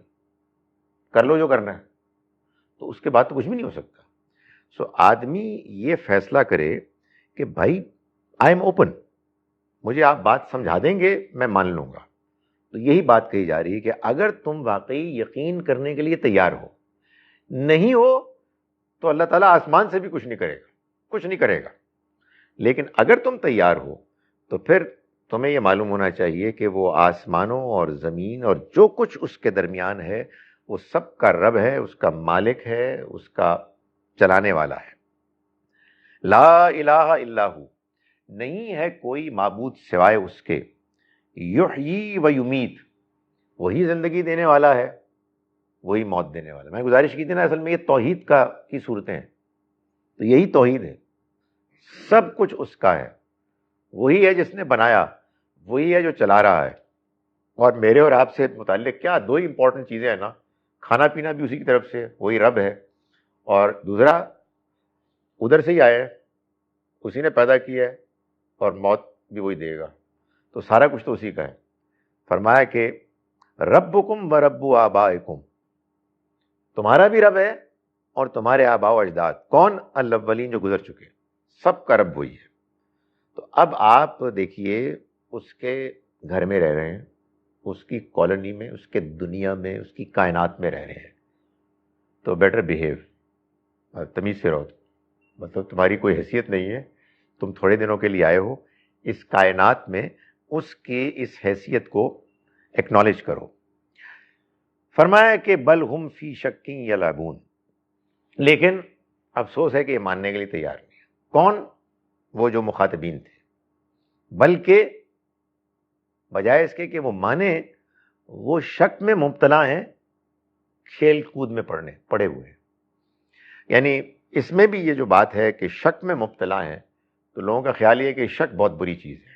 کر لو جو کرنا ہے، تو اس کے بعد تو کچھ بھی نہیں ہو سکتا۔ سو آدمی یہ فیصلہ کرے کہ بھائی آئی ایم اوپن، مجھے آپ بات سمجھا دیں گے میں مان لوں گا۔ تو یہی بات کہی جا رہی ہے کہ اگر تم واقعی یقین کرنے کے لیے تیار ہو، نہیں ہو تو اللہ تعالیٰ آسمان سے بھی کچھ نہیں کرے گا، کچھ نہیں کرے گا۔ لیکن اگر تم تیار ہو تو پھر تمہیں یہ معلوم ہونا چاہیے کہ وہ آسمانوں اور زمین اور جو کچھ اس کے درمیان ہے وہ سب کا رب ہے، اس کا مالک ہے، اس کا چلانے والا ہے۔ لا الہ الا ہو، نہیں ہے کوئی معبود سوائے اس کے، یحیی و یمیت، وہی زندگی دینے والا ہے، وہی موت دینے والا ہے۔ میں گزارش کی تھی نا، اصل میں یہ توحید کی صورتیں ہیں، تو یہی توحید ہے، سب کچھ اس کا ہے، وہی ہے جس نے بنایا، وہی ہے جو چلا رہا ہے۔ اور میرے اور آپ سے متعلق کیا دو ہی امپورٹنٹ چیزیں ہیں نا، کھانا پینا بھی اسی کی طرف سے، وہی رب ہے، اور دوسرا ادھر سے ہی آیا ہے، اسی نے پیدا کیا ہے، اور موت بھی وہی دے گا، تو سارا کچھ تو اسی کا ہے۔ فرمایا کہ ربکم و رب آبائکم، تمہارا بھی رب ہے اور تمہارے آباء و اجداد، کون؟ الاولین، جو گزر چکے، سب کا رب وہی ہے۔ تو اب آپ دیکھیے، اس کے گھر میں رہ رہے ہیں، اس کی کالونی میں، اس کے دنیا میں، اس کی کائنات میں رہ رہے ہیں، تو بیٹر بیہیو، تمیز سے رہو، مطلب تمہاری کوئی حیثیت نہیں ہے، تم تھوڑے دنوں کے لیے آئے ہو اس کائنات میں، اس کی اس حیثیت کو ایکنالج کرو۔ فرمایا کہ بل ہم فی شک یلعبون، لیکن افسوس ہے کہ یہ ماننے کے لیے تیار نہیں ہے۔ کون؟ وہ جو مخاطبین تھے، بلکہ بجائے اس کے کہ وہ مانے، وہ شک میں مبتلا ہیں، کھیل کود میں پڑے ہوئے ہیں۔ یعنی اس میں بھی یہ جو بات ہے کہ شک میں مبتلا ہیں، تو لوگوں کا خیال یہ ہے کہ شک بہت بری چیز ہے،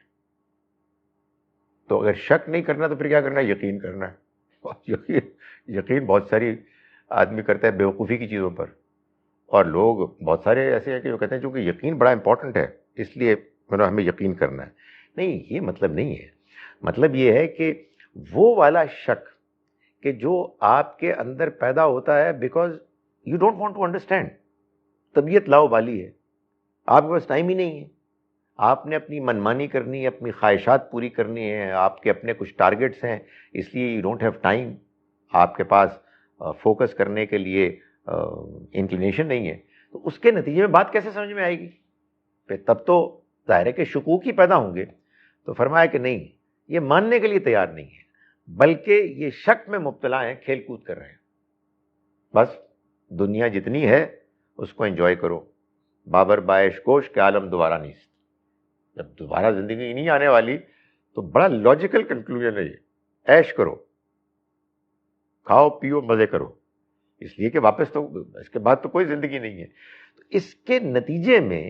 تو اگر شک نہیں کرنا تو پھر کیا کرنا ہے؟ یقین کرنا ہے۔ یقین بہت ساری آدمی کرتا ہے بیوقوفی کی چیزوں پر، اور لوگ بہت سارے ایسے ہیں کہ جو کہتے ہیں چونکہ یقین بڑا امپورٹنٹ ہے اس لیے ہمیں یقین کرنا ہے۔ نہیں، یہ مطلب نہیں ہے۔ مطلب یہ ہے کہ وہ والا شک کہ جو آپ کے اندر پیدا ہوتا ہے because you don't want to understand, طبیعت لاؤبالی ہے، آپ کے پاس ٹائم ہی نہیں ہے، آپ نے اپنی منمانی کرنی ہے، اپنی خواہشات پوری کرنی ہے، آپ کے اپنے کچھ ٹارگٹس ہیں، اس لیے یو ڈونٹ ہیو ٹائم، آپ کے پاس فوکس کرنے کے لیے انکلینیشن نہیں ہے، تو اس کے نتیجے میں بات کیسے سمجھ میں آئے گی؟ پھر تب تو ظاہر ہے کہ شکوک ہی پیدا ہوں گے۔ تو فرمایا کہ نہیں، یہ ماننے کے لیے تیار نہیں ہے، بلکہ یہ شک میں مبتلا ہیں، کھیل کود کر رہے ہیں۔ بس دنیا جتنی ہے اس کو انجوائے کرو، بابر بائش کوش کے عالم دوبارہ نہیں، جب دوبارہ زندگی نہیں آنے والی تو بڑا لاجیکل کنکلوژن ہے یہ، عیش کرو، کھاؤ پیو مزے کرو، اس لیے کہ واپس تو اس کے بعد تو کوئی زندگی نہیں ہے۔ تو اس کے نتیجے میں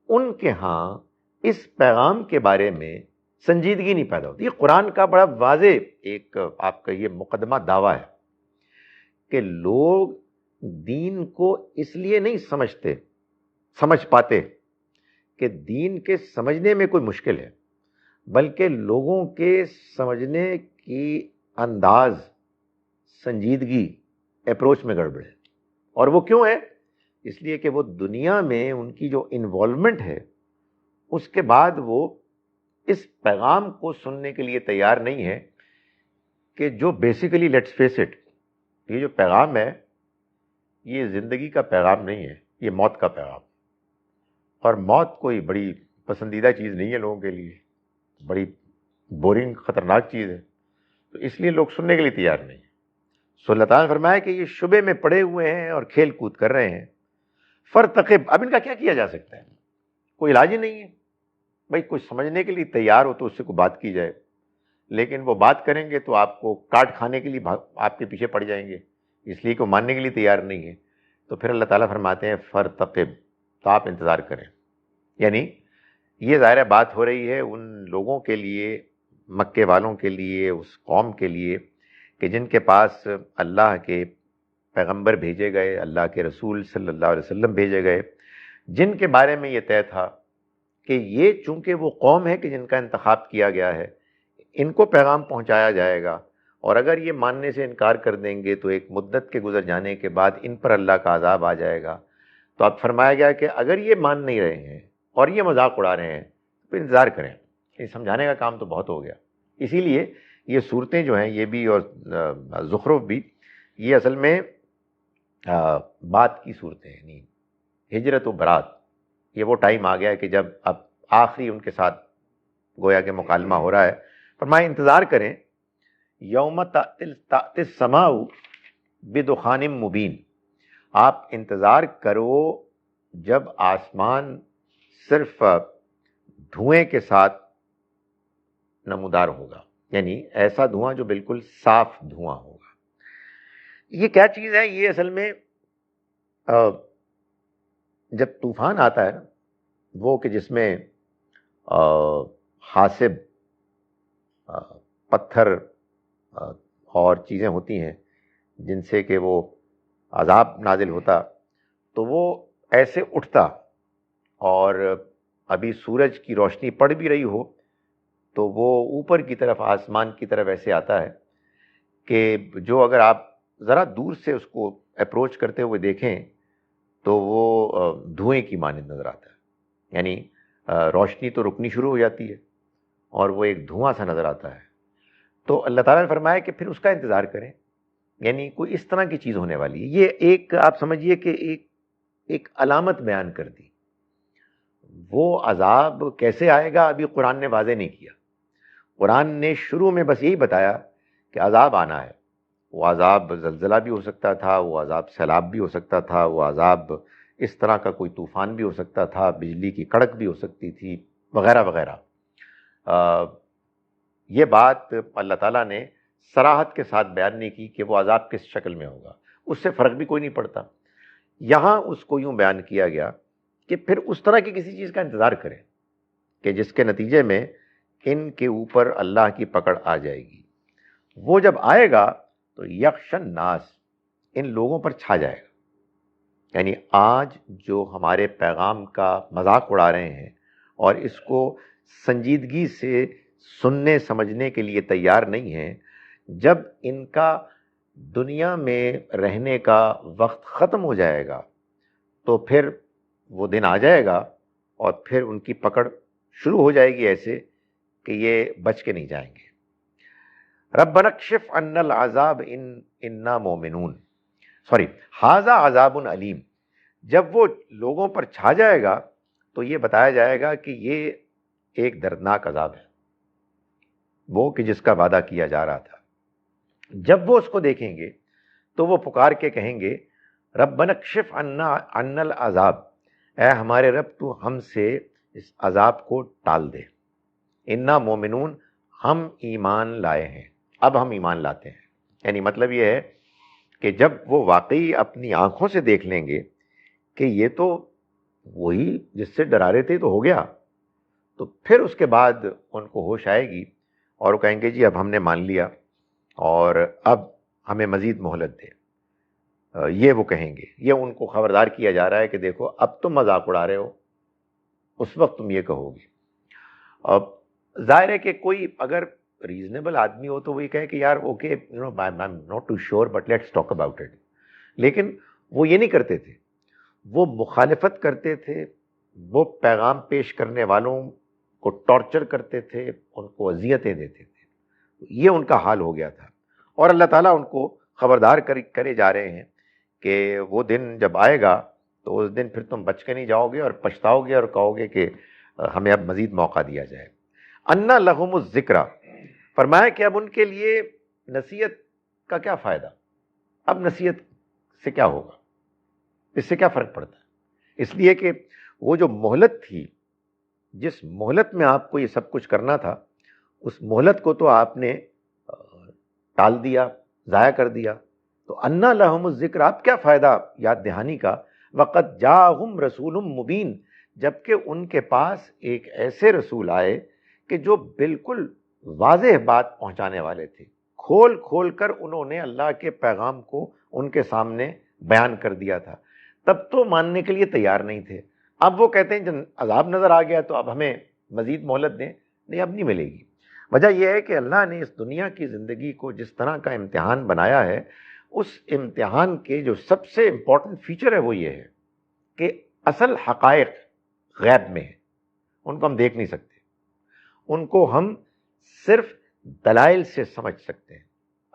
ان کے ہاں اس پیغام کے بارے میں سنجیدگی نہیں پیدا ہوتی۔ یہ قرآن کا بڑا واضح ایک آپ کا یہ مقدمہ دعویٰ ہے کہ لوگ دین کو اس لیے نہیں سمجھ پاتے کہ دین کے سمجھنے میں کوئی مشکل ہے، بلکہ لوگوں کے سمجھنے کی انداز، سنجیدگی اپروچ میں گڑبڑ ہے. اور وہ کیوں ہے؟ اس لیے کہ وہ دنیا میں ان کی جو انوالومنٹ ہے اس کے بعد وہ اس پیغام کو سننے کے لیے تیار نہیں ہے کہ جو بیسیکلی لیٹس فیس اٹ، یہ جو پیغام ہے یہ زندگی کا پیغام نہیں ہے، یہ موت کا پیغام. اور موت کوئی بڑی پسندیدہ چیز نہیں ہے لوگوں کے لیے، بڑی بورنگ خطرناک چیز ہے. تو اس لیے لوگ سننے کے لیے تیار نہیں. سو اللہ تعالیٰ نے فرمایا کہ یہ شبے میں پڑے ہوئے ہیں اور کھیل کود کر رہے ہیں. فرتقب، اب ان کا کیا کیا جا سکتا ہے؟ کوئی علاج ہی نہیں ہے. بھائی کوئی سمجھنے کے لیے تیار ہو تو اس سے کوئی بات کی جائے، لیکن وہ بات کریں گے تو آپ کو کاٹ کھانے کے لیے آپ کے پیچھے پڑ جائیں گے، اس لیے کہ وہ ماننے کے لیے تیار نہیں ہے. تو پھر اللہ تعالیٰ فرماتے ہیں فرتقب، تو آپ انتظار کریں. یعنی یہ ظاہر بات ہو رہی ہے ان لوگوں کے لیے، مکے والوں کے لیے، اس قوم کے لیے کہ جن کے پاس اللہ کے پیغمبر بھیجے گئے، اللہ کے رسول صلی اللہ علیہ وسلم بھیجے گئے، جن کے بارے میں یہ طے تھا کہ یہ چونکہ وہ قوم ہے کہ جن کا انتخاب کیا گیا ہے، ان کو پیغام پہنچایا جائے گا، اور اگر یہ ماننے سے انکار کر دیں گے تو ایک مدت کے گزر جانے کے بعد ان پر اللہ کا عذاب آ جائے گا. تو اب فرمایا گیا کہ اگر یہ مان نہیں رہے ہیں اور یہ مذاق اڑا رہے ہیں تو انتظار کریں. یہ سمجھانے کا کام تو بہت ہو گیا. اسی لیے یہ صورتیں جو ہیں یہ بھی اور زخرف بھی، یہ اصل میں بات کی صورتیں ہیں، یعنی ہجرت و برات. یہ وہ ٹائم آ گیا ہے کہ جب اب آخری ان کے ساتھ گویا کہ مکالمہ ہو رہا ہے. فرمایا انتظار کریں، یوم تأتی السماء بدخان مبین، آپ انتظار کرو جب آسمان صرف دھوئیں کے ساتھ نمودار ہوگا، یعنی ایسا دھواں جو بالکل صاف دھواں ہوگا. یہ کیا چیز ہے؟ یہ اصل میں جب طوفان آتا ہے وہ کہ جس میں حاسب پتھر اور چیزیں ہوتی ہیں جن سے کہ وہ عذاب نازل ہوتا، تو وہ ایسے اٹھتا، اور ابھی سورج کی روشنی پڑ بھی رہی ہو تو وہ اوپر کی طرف آسمان کی طرف ایسے آتا ہے کہ جو اگر آپ ذرا دور سے اس کو اپروچ کرتے ہوئے دیکھیں تو وہ دھوئیں کی مانند نظر آتا ہے. یعنی روشنی تو رکنی شروع ہو جاتی ہے اور وہ ایک دھواں سا نظر آتا ہے. تو اللہ تعالیٰ نے فرمایا کہ پھر اس کا انتظار کریں، یعنی کوئی اس طرح کی چیز ہونے والی ہے. یہ ایک آپ سمجھیے کہ ایک علامت بیان کر دی. وہ عذاب کیسے آئے گا ابھی قرآن نے واضح نہیں کیا. قرآن نے شروع میں بس یہی بتایا کہ عذاب آنا ہے. وہ عذاب زلزلہ بھی ہو سکتا تھا، وہ عذاب سیلاب بھی ہو سکتا تھا، وہ عذاب اس طرح کا کوئی طوفان بھی ہو سکتا تھا، بجلی کی کڑک بھی ہو سکتی تھی، وغیرہ وغیرہ. یہ بات اللہ تعالیٰ نے صراحت کے ساتھ بیان نہیں کی کہ وہ عذاب کس شکل میں ہوگا، اس سے فرق بھی کوئی نہیں پڑتا. یہاں اس کو یوں بیان کیا گیا کہ پھر اس طرح کی کسی چیز کا انتظار کریں کہ جس کے نتیجے میں ان کے اوپر اللہ کی پکڑ آ جائے گی. وہ جب آئے گا تو یخش الناس، ان لوگوں پر چھا جائے گا. یعنی آج جو ہمارے پیغام کا مذاق اڑا رہے ہیں اور اس کو سنجیدگی سے سننے سمجھنے کے لیے تیار نہیں ہیں، جب ان کا دنیا میں رہنے کا وقت ختم ہو جائے گا تو پھر وہ دن آ جائے گا اور پھر ان کی پکڑ شروع ہو جائے گی ایسے کہ یہ بچ کے نہیں جائیں گے. ربنا اکشف عنا العذاب انا مومنون، ھذا عذاب علیم. جب وہ لوگوں پر چھا جائے گا تو یہ بتایا جائے گا کہ یہ ایک دردناک عذاب ہے، وہ کہ جس کا وعدہ کیا جا رہا تھا. جب وہ اس کو دیکھیں گے تو وہ پکار کے کہیں گے ربنا اکشف عنا العذاب، اے ہمارے رب تو ہم سے اس عذاب کو ٹال دے. انا مومنون، ہم ایمان لائے ہیں، اب ہم ایمان لاتے ہیں. یعنی مطلب یہ ہے کہ جب وہ واقعی اپنی آنکھوں سے دیکھ لیں گے کہ یہ تو وہی جس سے ڈرا رہے تھے تو ہو گیا، تو پھر اس کے بعد ان کو ہوش آئے گی اور وہ کہیں گے جی اب ہم نے مان لیا اور اب ہمیں مزید مہلت دے. یہ وہ کہیں گے، یہ ان کو خبردار کیا جا رہا ہے کہ دیکھو اب تم مذاق اڑا رہے ہو، اس وقت تم یہ کہو گے. اب ظاہر ہے کہ کوئی اگر ریزنیبل آدمی ہو تو وہ یہ کہے کہ یار okay, I am not too sure but let's talk about it. لیکن وہ یہ نہیں کرتے تھے، وہ مخالفت کرتے تھے، وہ پیغام پیش کرنے والوں کو ٹارچر کرتے تھے، ان کو اذیتیں دیتے تھے. یہ ان کا حال ہو گیا تھا. اور اللہ تعالیٰ ان کو خبردار کرے جا رہے ہیں کہ وہ دن جب آئے گا تو اس دن پھر تم بچ کے نہیں جاؤ گے اور پچھتاؤ گے اور کہو گے کہ ہمیں اب مزید موقع دیا جائے. انا لہم الذکر، فرمایا کہ اب ان کے لیے نصیحت کا کیا فائدہ، اب نصیحت سے کیا ہوگا، اس سے کیا فرق پڑتا ہے؟ اس لیے کہ وہ جو مہلت تھی، جس مہلت میں آپ کو یہ سب کچھ کرنا تھا، اس مہلت کو تو آپ نے ٹال دیا، ضائع کر دیا. تو انا لہم الذکر، آپ کیا فائدہ یاد دہانی کا، وقد جاءہم رسول مبین، جبکہ ان کے پاس ایک ایسے رسول آئے کہ جو بالکل واضح بات پہنچانے والے تھے. کھول کھول کر انہوں نے اللہ کے پیغام کو ان کے سامنے بیان کر دیا تھا. تب تو ماننے کے لیے تیار نہیں تھے. اب وہ کہتے ہیں جب عذاب نظر آ گیا تو اب ہمیں مزید مہلت دیں. نہیں، اب نہیں ملے گی. وجہ یہ ہے کہ اللہ نے اس دنیا کی زندگی کو جس طرح کا امتحان بنایا ہے، اس امتحان کے جو سب سے امپورٹنٹ فیچر ہے وہ یہ ہے کہ اصل حقائق غیب میں ہیں، ان کو ہم دیکھ نہیں سکتے، ان کو ہم صرف دلائل سے سمجھ سکتے ہیں.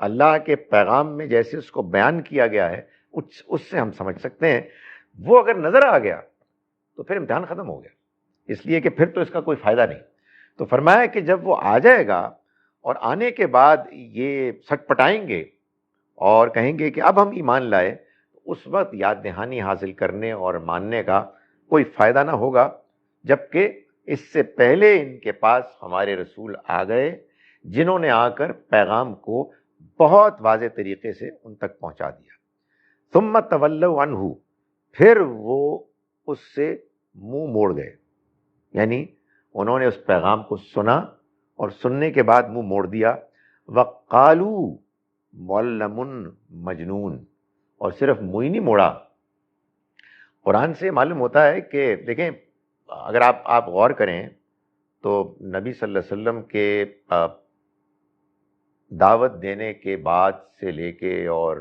اللہ کے پیغام میں جیسے اس کو بیان کیا گیا ہے اس سے ہم سمجھ سکتے ہیں. وہ اگر نظر آ گیا تو پھر امتحان ختم ہو گیا، اس لیے کہ پھر تو اس کا کوئی فائدہ نہیں. تو فرمایا کہ جب وہ آ جائے گا اور آنے کے بعد یہ سٹ پٹائیں گے اور کہیں گے کہ اب ہم ایمان لائے، اس وقت یاد دہانی حاصل کرنے اور ماننے کا کوئی فائدہ نہ ہوگا، جبکہ اس سے پہلے ان کے پاس ہمارے رسول آ گئے جنہوں نے آ کر پیغام کو بہت واضح طریقے سے ان تک پہنچا دیا. ثم تولوا عنہ، پھر وہ اس سے منہ موڑ گئے، یعنی انہوں نے اس پیغام کو سنا اور سننے کے بعد منہ موڑ دیا. وقالوا معلم مجنون، اور صرف منہ ہی نہیں موڑا. قرآن سے معلوم ہوتا ہے کہ دیکھیں، اگر آپ غور کریں تو نبی صلی اللہ علیہ وسلم کے دعوت دینے کے بعد سے لے کے اور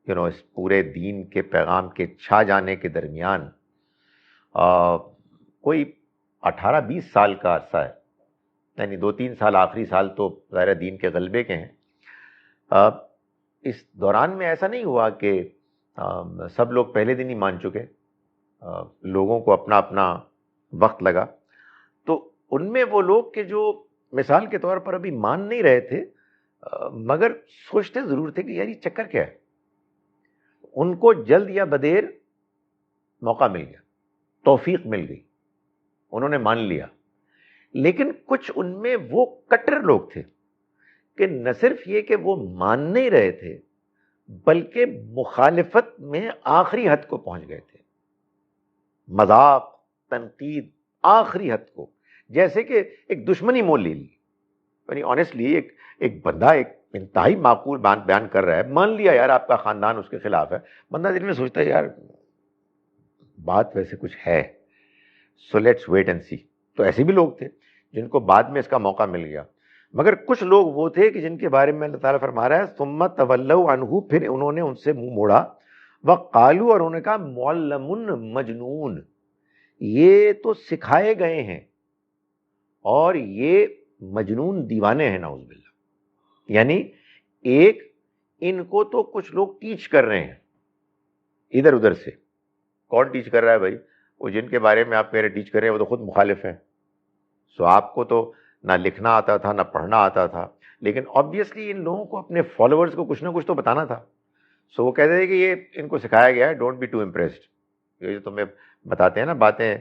اس پورے دین کے پیغام کے چھا جانے کے درمیان کوئی 18-20 سال کا عرصہ ہے، یعنی 2-3 سال آخری سال تو ظاہر دین کے غلبے کے ہیں. اس دوران میں ایسا نہیں ہوا کہ سب لوگ پہلے دن ہی مان چکے، لوگوں کو اپنا اپنا وقت لگا. تو ان میں وہ لوگ کہ جو مثال کے طور پر ابھی مان نہیں رہے تھے مگر سوچتے ضرور تھے کہ یار یہ چکر کیا ہے، ان کو جلد یا بدیر موقع مل گیا، توفیق مل گئی، انہوں نے مان لیا. لیکن کچھ ان میں وہ کٹر لوگ تھے کہ نہ صرف یہ کہ وہ مان نہیں رہے تھے بلکہ مخالفت میں آخری حد کو پہنچ گئے تھے، مذاق، تنقید آخری حد کو، جیسے کہ ایک دشمنی مول لے لی. یعنی آنیسٹلی ایک بندہ ایک انتہائی معقول بیان کر رہا ہے، مان لیا یار آپ کا خاندان اس کے خلاف ہے، بندہ دل میں سوچتا ہے یار بات ویسے کچھ ہے، سو لیٹس ویٹ اینڈ سی. تو ایسے بھی لوگ تھے جن کو بعد میں اس کا موقع مل گیا. مگر کچھ لوگ وہ تھے کہ جن کے بارے میں اللہ تعالیٰ فرما رہا ہے ثم تولوا عنہ، پھر انہوں نے ان سے منہ موڑا. وقالوا، اور انہوں نے کہا معلم مجنون، یہ تو سکھائے گئے ہیں اور یہ مجنون دیوانے ہیں، نعوذ باللہ. یعنی ایک ان کو تو کچھ لوگ ٹیچ کر رہے ہیں ادھر ادھر سے. کون ٹیچ کر رہا ہے بھائی؟ وہ جن کے بارے میں آپ میرے ٹیچ کر رہے ہیں وہ تو خود مخالف ہیں. سو آپ کو تو نہ لکھنا آتا تھا نہ پڑھنا آتا تھا، لیکن آبویسلی ان لوگوں کو اپنے فالوورز کو کچھ نہ کچھ تو بتانا تھا. سو وہ کہتے تھے کہ یہ ان کو سکھایا گیا ہے، ڈونٹ بی ٹو امپریسڈ. یہ جو تمہیں بتاتے ہیں نا باتیں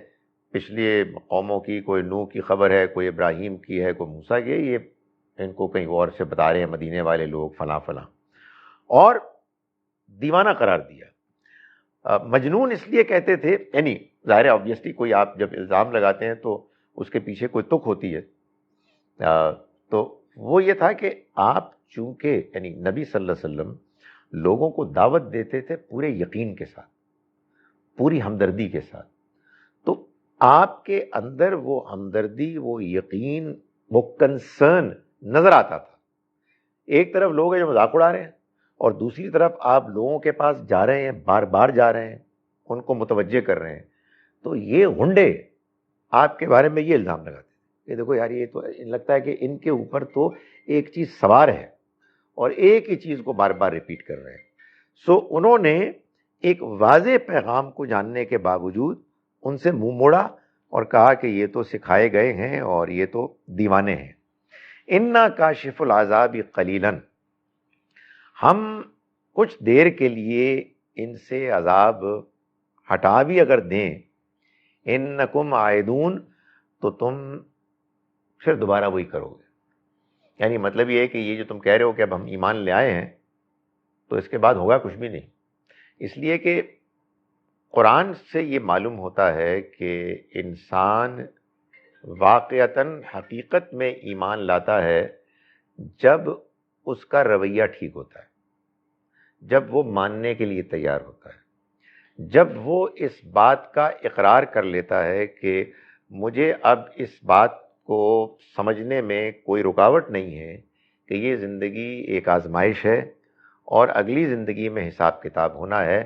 پچھلی قوموں کی، کوئی نوح کی خبر ہے، کوئی ابراہیم کی ہے، کوئی موسیٰ کی ہے، یہ ان کو کہیں اور سے بتا رہے ہیں مدینے والے لوگ فلاں فلاں، اور دیوانہ قرار دیا. مجنون اس لیے کہتے تھے، یعنی ظاہر ہے آبویسلی کوئی آپ جب الزام لگاتے ہیں تو اس کے پیچھے کوئی تک ہوتی ہے. تو وہ یہ تھا کہ آپ چونکہ یعنی نبی صلی اللہ علیہ وسلم لوگوں کو دعوت دیتے تھے پورے یقین کے ساتھ، پوری ہمدردی کے ساتھ، تو آپ کے اندر وہ ہمدردی، وہ یقین، وہ کنسرن نظر آتا تھا. ایک طرف لوگ ہیں جو مذاق اڑا رہے ہیں، اور دوسری طرف آپ لوگوں کے پاس جا رہے ہیں، بار بار جا رہے ہیں، ان کو متوجہ کر رہے ہیں، تو یہ غنڈے آپ کے بارے میں یہ الزام لگاتے ہیں کہ دیکھو یار یہ تو لگتا ہے کہ ان کے اوپر تو ایک چیز سوار ہے اور ایک ہی چیز کو بار بار ریپیٹ کر رہے ہیں. سو انہوں نے ایک واضح پیغام کو جاننے کے باوجود ان سے منہ موڑا اور کہا کہ یہ تو سکھائے گئے ہیں اور یہ تو دیوانے ہیں. انا کاشف العذاب قلیلا، ہم کچھ دیر کے لیے ان سے عذاب ہٹا بھی اگر دیں، انکم عائدون، تو تم پھر دوبارہ وہی کرو گے. یعنی مطلب یہ ہے کہ یہ جو تم کہہ رہے ہو کہ اب ہم ایمان لے آئے ہیں تو اس کے بعد ہوگا کچھ بھی نہیں. اس لیے کہ قرآن سے یہ معلوم ہوتا ہے کہ انسان واقعتاً حقیقت میں ایمان لاتا ہے جب اس کا رویہ ٹھیک ہوتا ہے، جب وہ ماننے کے لیے تیار ہوتا ہے، جب وہ اس بات کا اقرار کر لیتا ہے کہ مجھے اب اس بات کو سمجھنے میں کوئی رکاوٹ نہیں ہے کہ یہ زندگی ایک آزمائش ہے اور اگلی زندگی میں حساب کتاب ہونا ہے.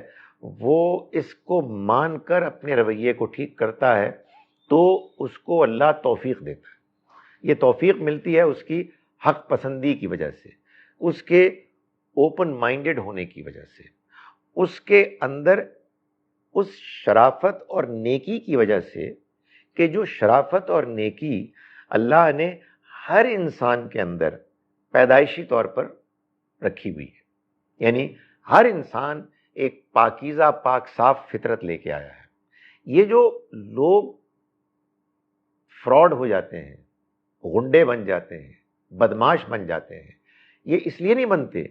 وہ اس کو مان کر اپنے رویے کو ٹھیک کرتا ہے تو اس کو اللہ توفیق دیتا ہے. یہ توفیق ملتی ہے اس کی حق پسندی کی وجہ سے، اس کے اوپن مائنڈڈ ہونے کی وجہ سے، اس کے اندر اس شرافت اور نیکی کی وجہ سے کہ جو شرافت اور نیکی اللہ نے ہر انسان کے اندر پیدائشی طور پر رکھی ہوئی ہے. یعنی ہر انسان ایک پاکیزہ پاک صاف فطرت لے کے آیا ہے. یہ جو لوگ فراڈ ہو جاتے ہیں، غنڈے بن جاتے ہیں، بدماش بن جاتے ہیں، یہ اس لیے نہیں بنتے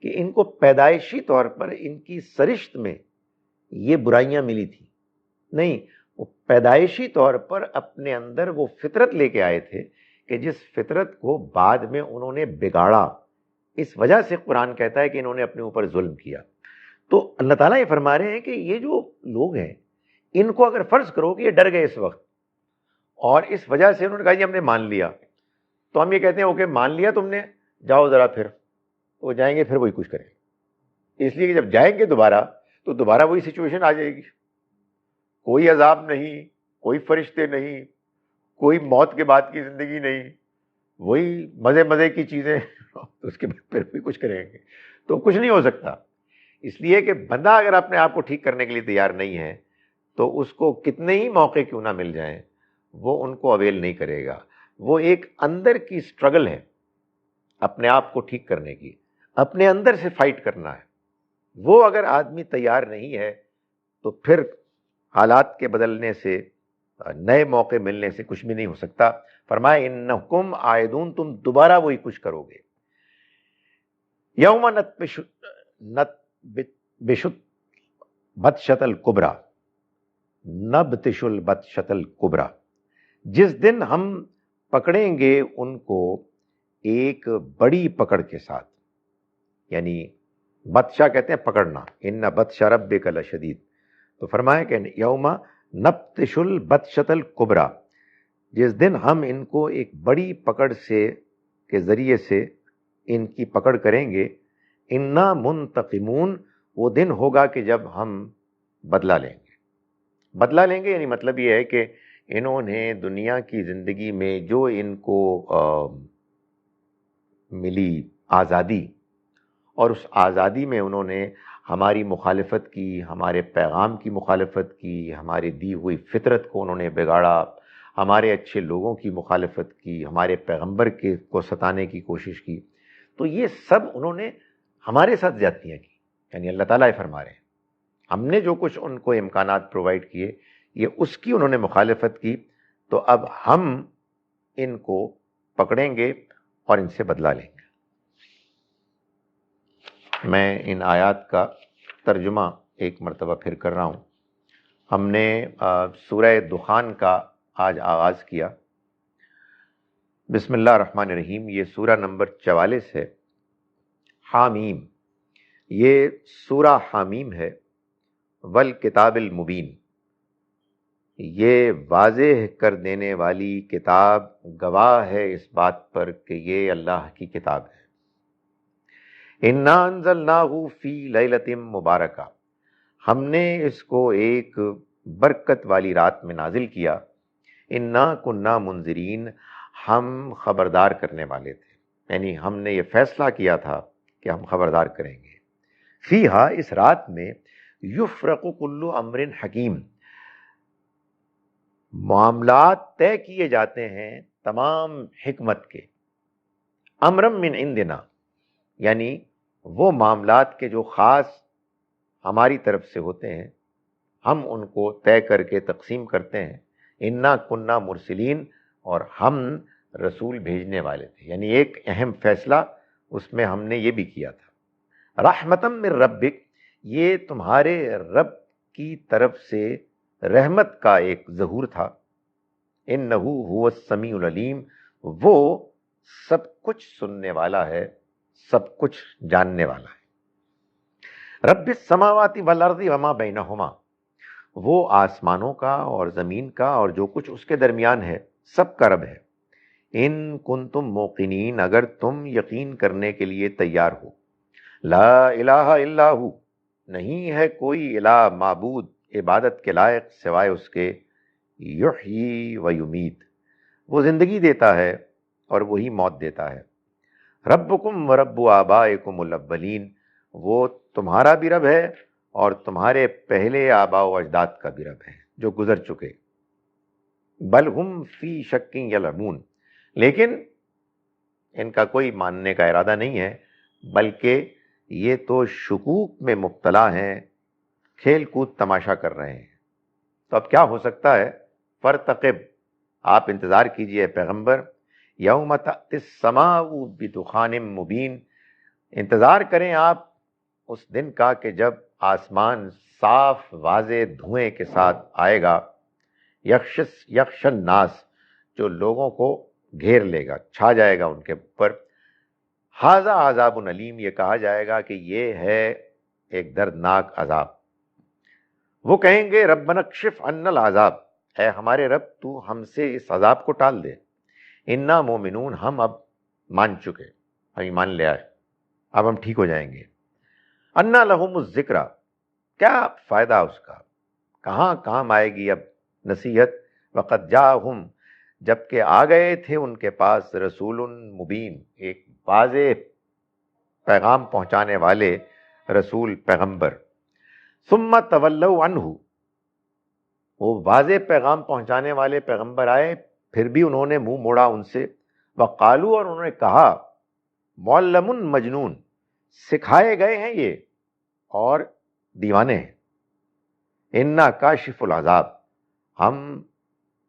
کہ ان کو پیدائشی طور پر ان کی سرشت میں یہ برائیاں ملی تھی. نہیں، وہ پیدائشی طور پر اپنے اندر وہ فطرت لے کے آئے تھے کہ جس فطرت کو بعد میں انہوں نے بگاڑا. اس وجہ سے قرآن کہتا ہے کہ انہوں نے اپنے اوپر ظلم کیا. تو اللہ تعالیٰ یہ فرما رہے ہیں کہ یہ جو لوگ ہیں ان کو اگر فرض کرو کہ یہ ڈر گئے اس وقت اور اس وجہ سے انہوں نے کہا جی ہم نے مان لیا، تو ہم یہ کہتے ہیں اوکے مان لیا تم نے، جاؤ ذرا پھر. وہ جائیں گے پھر وہی کچھ کریں. اس لیے کہ جب جائیں گے دوبارہ تو دوبارہ وہی سچویشن آ جائے گی. کوئی عذاب نہیں، کوئی فرشتے نہیں، کوئی موت کے بعد کی زندگی نہیں، وہی مزے مزے کی چیزیں. اس کے بعد پھر بھی کچھ کریں گے تو کچھ نہیں ہو سکتا. اس لیے کہ بندہ اگر اپنے آپ کو ٹھیک کرنے کے لیے تیار نہیں ہے تو اس کو کتنے ہی موقع کیوں نہ مل جائیں وہ ان کو اویل نہیں کرے گا. وہ ایک اندر کی سٹرگل ہے اپنے آپ کو ٹھیک کرنے کی، اپنے اندر سے فائٹ کرنا ہے. وہ اگر آدمی تیار نہیں ہے تو پھر حالات کے بدلنے سے، نئے موقع ملنے سے کچھ بھی نہیں ہو سکتا. فرمائے انکم عائدون، تم دوبارہ وہی کچھ کرو گے. یوم بطشۃ الکبریٰ، نبطش البطشۃ الکبریٰ، جس دن ہم پکڑیں گے ان کو ایک بڑی پکڑ کے ساتھ. یعنی بطشہ کہتے ہیں پکڑنا، ان بطش ربک لشدید. تو فرمایا کہ یوم نبطش البطشۃ الکبریٰ، جس دن ہم ان کو ایک بڑی پکڑ سے کے ذریعے سے ان کی پکڑ کریں گے. انا منتقمون، وہ دن ہوگا کہ جب ہم بدلہ لیں گے. بدلہ لیں گے یعنی مطلب یہ ہے کہ انہوں نے دنیا کی زندگی میں جو ان کو ملی آزادی، اور اس آزادی میں انہوں نے ہماری مخالفت کی، ہمارے پیغام کی مخالفت کی، ہماری دی ہوئی فطرت کو انہوں نے بگاڑا، ہمارے اچھے لوگوں کی مخالفت کی، ہمارے پیغمبر کو ستانے کی کوشش کی. تو یہ سب انہوں نے ہمارے ساتھ زیادتیاں کی. یعنی اللہ تعالیٰ فرما رہے ہیں ہم نے جو کچھ ان کو امکانات پرووائڈ کیے، یہ اس کی انہوں نے مخالفت کی. تو اب ہم ان کو پکڑیں گے اور ان سے بدلہ لیں گے. میں ان آیات کا ترجمہ ایک مرتبہ پھر کر رہا ہوں. ہم نے سورہ دخان کا آج آغاز کیا. بسم اللہ الرحمن الرحیم. یہ سورہ نمبر 44 ہے. حامیم، یہ سورہ حامیم ہے. والکتاب المبین، یہ واضح کر دینے والی کتاب، گواہ ہے اس بات پر کہ یہ اللہ کی کتاب ہے. انا انزلناہ فی لیلۃ مبارکہ، ہم نے اس کو ایک برکت والی رات میں نازل کیا. انا کننا منذرین، ہم خبردار کرنے والے تھے، یعنی ہم نے یہ فیصلہ کیا تھا کہ ہم خبردار کریں گے. فیہا، اس رات میں، یفرق کل امر حکیم، معاملات طے کیے جاتے ہیں تمام حکمت کے. امرم من عندنا، یعنی وہ معاملات کے جو خاص ہماری طرف سے ہوتے ہیں، ہم ان کو طے کر کے تقسیم کرتے ہیں. انا کننا مرسلین، اور ہم رسول بھیجنے والے تھے، یعنی ایک اہم فیصلہ اس میں ہم نے یہ بھی کیا تھا. رحمتم من ربک، یہ تمہارے رب کی طرف سے رحمت کا ایک ظہور تھا. انہ هو السمیع العلیم، وہ سب کچھ سننے والا ہے، سب کچھ جاننے والا ہے. رب السماوات والارض وما بینہما، وہ آسمانوں کا اور زمین کا اور جو کچھ اس کے درمیان ہے سب کا رب ہے. ان کنتم موقنین، اگر تم یقین کرنے کے لیے تیار ہو. لا الہ الا ہو، نہیں ہے کوئی الہ معبود عبادت کے لائق سوائے اس کے. یحیی و یمیت، وہ زندگی دیتا ہے اور وہی موت دیتا ہے. ربکم و رب آبائکم الاولین، وہ تمہارا بھی رب ہے اور تمہارے پہلے آباء و اجداد کا بھی رب ہے جو گزر چکے. بل ہم فی شک یلعبون، لیکن ان کا کوئی ماننے کا ارادہ نہیں ہے، بلکہ یہ تو شکوک میں مبتلا ہیں، کھیل کود تماشا کر رہے ہیں. تو اب کیا ہو سکتا ہے؟ فرتقب، آپ انتظار کیجئے پیغمبر. یوم تأتی السماء بدخان مبین، انتظار کریں آپ اس دن کا کہ جب آسمان صاف واضح دھوئیں کے ساتھ آئے گا. یخش الناس، جو لوگوں کو گھیر لے گا، چھا جائے گا ان کے اوپر. ھذا عذاب علیم، یہ کہا جائے گا کہ یہ ہے ایک دردناک عذاب. وہ کہیں گے ربنا اکشف عنا العذاب، اے ہمارے رب تو ہم سے اس عذاب کو ٹال دے. انا مومنون، ہم اب مان چکے، ہم ایمان لے آئے، اب ہم ٹھیک ہو جائیں گے. انا لہم الذکر، کیا فائدہ اس کا، کہاں کام آئے گی اب نصیحت. وقد جاءہم، جبکہ آ گئے تھے ان کے پاس رسول مبین، ایک واضح پیغام پہنچانے والے رسول پیغمبر. ثم تولوا عنہ، وہ واضح پیغام پہنچانے والے پیغمبر آئے پھر بھی انہوں نے منہ موڑا ان سے. وقالو، اور انہوں نے کہا معلم مجنون، سکھائے گئے ہیں یہ اور دیوانے ہیں. انا کاشف العذاب، ہم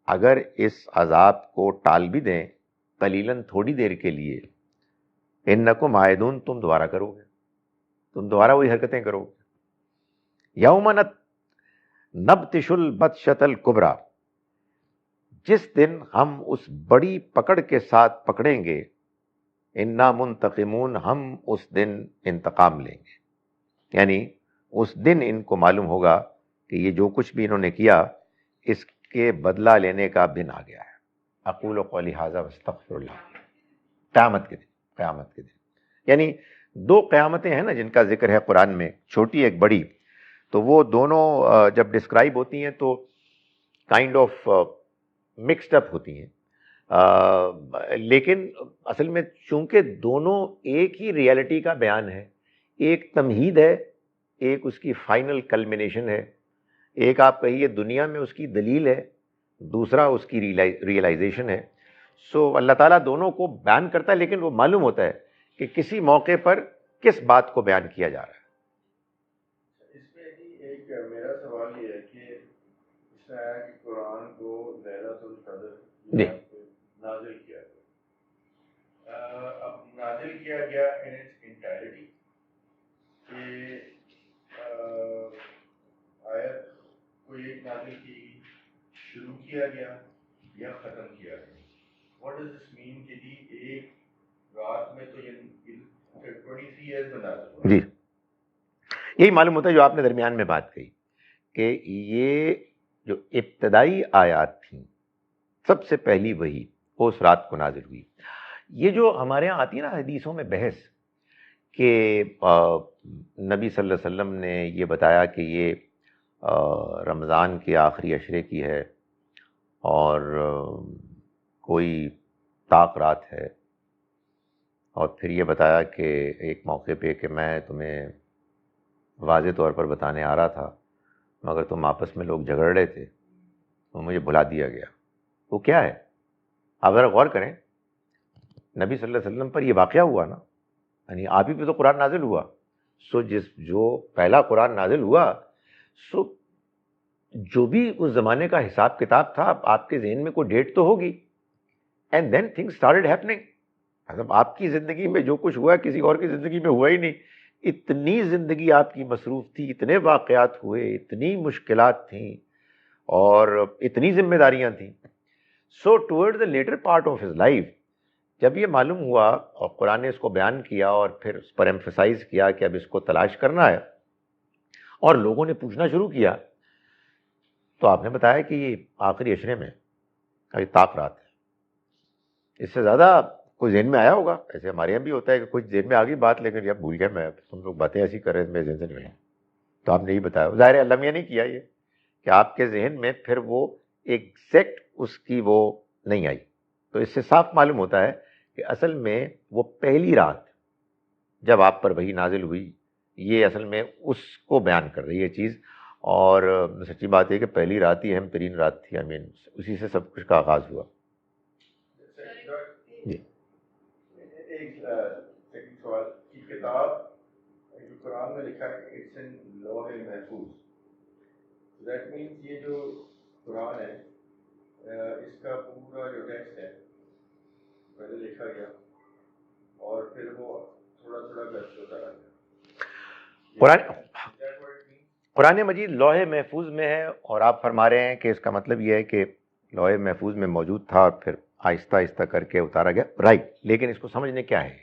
اگر اس عذاب کو ٹال بھی دیں قلیلاً، تھوڑی دیر کے لیے، انکم عائدون، تم دوبارہ کرو گے، تم دوبارہ وہی حرکتیں کرو گے. یوم نبطش البطشۃ الکبریٰ، جس دن ہم اس بڑی پکڑ کے ساتھ پکڑیں گے. انا منتقمون، ہم اس دن انتقام لیں گے، یعنی اس دن ان کو معلوم ہوگا کہ یہ جو کچھ بھی انہوں نے کیا اس کے بدلہ لینے کا دن آ گیا ہے. اقول قولی ھذا واستغفر اللہ. قیامت کے دن، قیامت کے دن، یعنی دو قیامتیں ہیں نا جن کا ذکر ہے قرآن میں، چھوٹی ایک بڑی. تو وہ دونوں جب ڈسکرائب ہوتی ہیں تو کائنڈ آف مکسڈ اپ ہوتی ہیں، لیکن اصل میں چونکہ دونوں ایک ہی ریئلٹی کا بیان ہے، ایک تمہید ہے، ایک اس کی فائنل کلمینیشن ہے. ایک آپ کہیے دنیا میں اس کی دلیل ہے، دوسرا اس کی ریئلائزیشن ہے. سو اللہ تعالیٰ دونوں کو بیان کرتا ہے، لیکن وہ معلوم ہوتا ہے کہ کسی موقع پر کس بات کو بیان کیا جا رہا ہے. اس میں ایک میرا سوال یہ ہے کہ اس میں آیا کہ قرآن کو لیلۃ القدر نازل کیا گیا. اب نازل کیا گیا ان اٹس انٹائرٹی، کہ آیت کوئی ایک نازل کی شروع کیا گیا یا ختم کیا گیا. واٹ ڈز دس مین کہ جی ایک رات میں تو یہ 23 ایئرز میں نازل ہوا. جی، یہی معلوم ہوتا ہے جو آپ نے درمیان میں بات کہی کہ یہ جو ابتدائی آیات تھیں، سب سے پہلی وہی وہ اس رات کو نازل ہوئی. یہ جو ہمارے یہاں آتی ہے نا حدیثوں میں بحث کہ نبی صلی اللہ علیہ وسلم نے یہ بتایا کہ یہ رمضان کے آخری عشرے کی ہے اور کوئی طاق رات ہے، اور پھر یہ بتایا کہ ایک موقع پہ کہ میں تمہیں واضح طور پر بتانے آ رہا تھا مگر تم آپس میں لوگ جھگڑ رہے تھے تو مجھے بھلا دیا گیا. وہ کیا ہے؟ آپ ذرا غور کریں، نبی صلی اللہ علیہ وسلم پر یہ واقعہ ہوا نا، یعنی آپ ہی پہ تو قرآن نازل ہوا. سو جو پہلا قرآن نازل ہوا، سو جو بھی اس زمانے کا حساب کتاب تھا آپ کے ذہن میں کوئی ڈیٹ تو ہوگی. And then things started happening. مطلب آپ کی زندگی میں جو کچھ ہوا کسی اور کی زندگی میں ہوا ہی نہیں. اتنی زندگی آپ کی مصروف تھی، اتنے واقعات ہوئے، اتنی مشکلات تھیں اور اتنی ذمہ داریاں تھیں. So towards the latter part of his life جب یہ معلوم ہوا اور قرآن نے اس کو بیان کیا اور پھر اس پر ایمفسائز کیا کہ اب اس کو تلاش کرنا ہے اور لوگوں نے پوچھنا شروع کیا، تو آپ نے بتایا کہ یہ آخری عشرے میں ابھی طاق رات ہے. اس سے زیادہ کوئی ذہن میں آیا ہوگا؟ ایسے ہمارے یہاں بھی ہوتا ہے کہ کچھ ذہن میں آ گئی بات لیکن یا بھول گیا میں، تم لوگ باتیں ایسی کر رہے تھے میرے ذہن سے نہیں. تو آپ نے یہ بتایا، ظاہر ہے اللہ میاں نہیں کیا یہ کہ آپ کے ذہن میں پھر وہ ایگزیکٹ اس کی وہ نہیں آئی. تو اس سے صاف معلوم ہوتا ہے کہ اصل میں وہ پہلی رات جب آپ پر وحی نازل ہوئی یہ اصل میں اس کو بیان کر رہی ہے چیز. اور سچی بات ہے کہ پہلی رات ہی اہم ترین رات تھی. اسی سے سب کچھ کا آغاز ہوا. جی ایک سیکنڈ سوال کی کتاب جو قرآن میں لکھا ہے اٹس ان لوح محفوظ، دیٹ مینس یہ جو قرآن ہے اس کا پورا جو ٹیکسٹ ہے پہلے لکھا گیا اور پھر وہ تھوڑا تھوڑا درج ہوتا رہا. قرآن مجید لوح محفوظ میں ہے اور آپ فرما رہے ہیں کہ اس کا مطلب یہ ہے کہ لوح محفوظ میں موجود تھا اور پھر آہستہ آہستہ کر کے اتارا گیا. رائٹ. لیکن اس کو سمجھنے کیا ہے،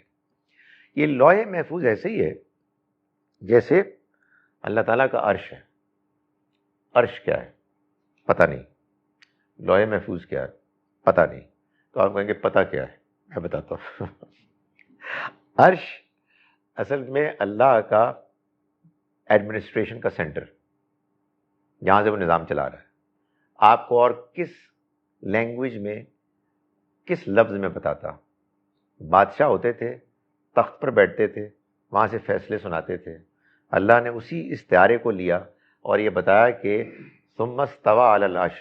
یہ لوح محفوظ ایسے ہی ہے جیسے اللہ تعالیٰ کا عرش ہے. عرش کیا ہے پتہ نہیں، لوح محفوظ کیا ہے پتہ نہیں. تو آپ کہیں گے پتہ کیا ہے، میں بتاتا ہوں. عرش اصل میں اللہ کا ایڈمنسٹریشن کا سینٹر، جہاں سے وہ نظام چلا رہا ہے. آپ کو اور کس لینگویج میں کس لفظ میں بتاتا؟ بادشاہ ہوتے تھے، تخت پر بیٹھتے تھے، وہاں سے فیصلے سناتے تھے. اللہ نے اسی استعارے کو لیا اور یہ بتایا کہ ثم استوى علی العرش،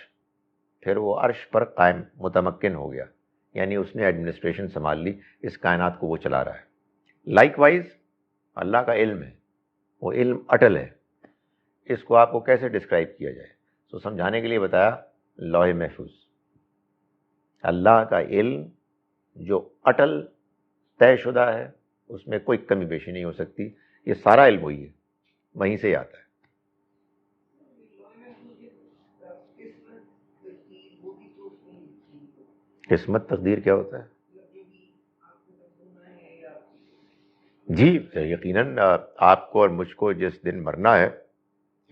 پھر وہ عرش پر قائم متمکن ہو گیا، یعنی اس نے ایڈمنسٹریشن سنبھال لی، اس کائنات کو وہ چلا رہا ہے. لائک وائز اللہ کا علم ہے، وہ علم اٹل ہے. اس کو آپ کو کیسے ڈسکرائب کیا جائے؟ تو سمجھانے کے لیے بتایا لوح محفوظ. اللہ کا علم جو اٹل طے شدہ ہے، اس میں کوئی کمی بیشی نہیں ہو سکتی. یہ سارا علم وہی ہے، وہیں سے ہی آتا ہے. قسمت تقدیر کیا ہوتا ہے؟ جی یقیناً آپ کو اور مجھ کو جس دن مرنا ہے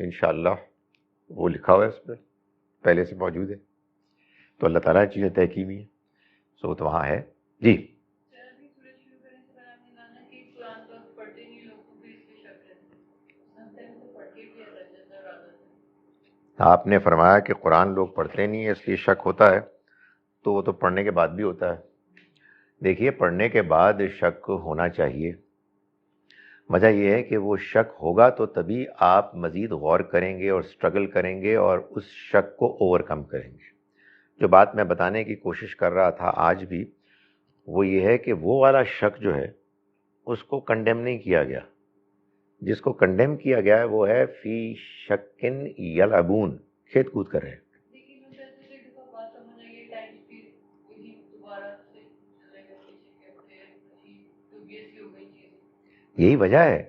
انشاءاللہ وہ لکھا ہوا ہے، اس پہ پہلے سے موجود ہے. تو اللہ تعالیٰ نے چیزیں طے کی ہوئی ہیں، سو تو وہاں ہے. جی آپ نے فرمایا کہ قرآن لوگ پڑھتے نہیں ہیں اس لیے شک ہوتا ہے، تو وہ تو پڑھنے کے بعد بھی ہوتا ہے. دیکھیے پڑھنے کے بعد شک ہونا چاہیے. وجہ یہ ہے کہ وہ شک ہوگا تو تبھی آپ مزید غور کریں گے اور سٹرگل کریں گے اور اس شک کو اوور کم کریں گے. جو بات میں بتانے کی کوشش کر رہا تھا آج بھی، وہ یہ ہے کہ وہ والا شک جو ہے اس کو کنڈیم نہیں کیا گیا. جس کو کنڈیم کیا گیا ہے وہ ہے فی شکن یلعبون، کھیت کود کر رہے ہیں. یہی وجہ ہے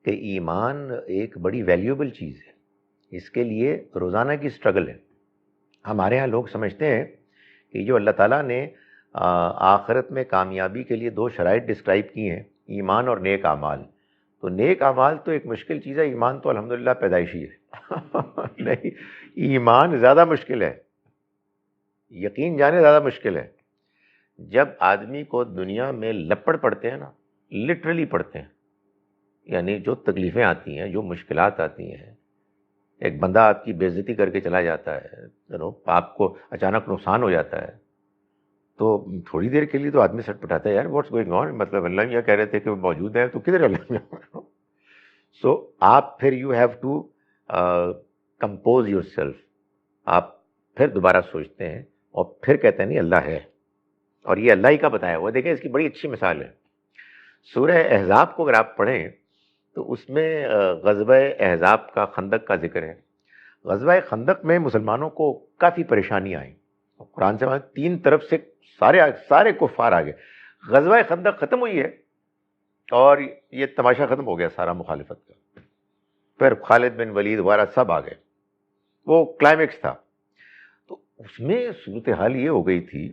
کہ ایمان ایک بڑی ویلیوبل چیز ہے، اس کے لیے روزانہ کی سٹرگل ہے. ہمارے ہاں لوگ سمجھتے ہیں کہ جو اللہ تعالیٰ نے آخرت میں کامیابی کے لیے 2 شرائط ڈسکرائب کی ہیں، ایمان اور نیک اعمال. تو نیک اعمال تو ایک مشکل چیز ہے، ایمان تو الحمدللہ پیدائشی ہے. نہیں، ایمان زیادہ مشکل ہے، یقین جانے زیادہ مشکل ہے. جب آدمی کو دنیا میں لپڑ پڑتے ہیں نا، لٹرلی پڑتے ہیں، یعنی جو تکلیفیں آتی ہیں، جو مشکلات آتی ہیں، ایک بندہ آپ کی بے عزتی کر کے چلا جاتا ہے، آپ کو اچانک نقصان ہو جاتا ہے، تو تھوڑی دیر کے لیے تو آدمی سٹ پٹاتا ہے، یار واٹس گوئنگ آن، مطلب اللہ میاں کہہ رہے تھے کہ وہ موجود ہیں تو کدھر اللہ میاں؟ سو آپ پھر you have to compose your yourself پھر دوبارہ سوچتے ہیں اور پھر کہتے ہیں نہیں اللہ ہے، اور یہ اللہ ہی کا بتایا ہوا. دیکھیں اس کی بڑی اچھی مثال ہے. سورہ احزاب کو اگر آپ پڑھیں تو اس میں غزوہ احزاب کا، خندق کا ذکر ہے. غزوہ خندق میں مسلمانوں کو کافی پریشانیاں آئیں. قرآن سے تین طرف سے سارے کفار آ گئے. غزوہ خندق ختم ہوئی ہے اور یہ تماشا ختم ہو گیا سارا مخالفت کا. پھر خالد بن ولید وغیرہ سب آ گئے، وہ کلائمیکس تھا. تو اس میں صورتحال یہ ہو گئی تھی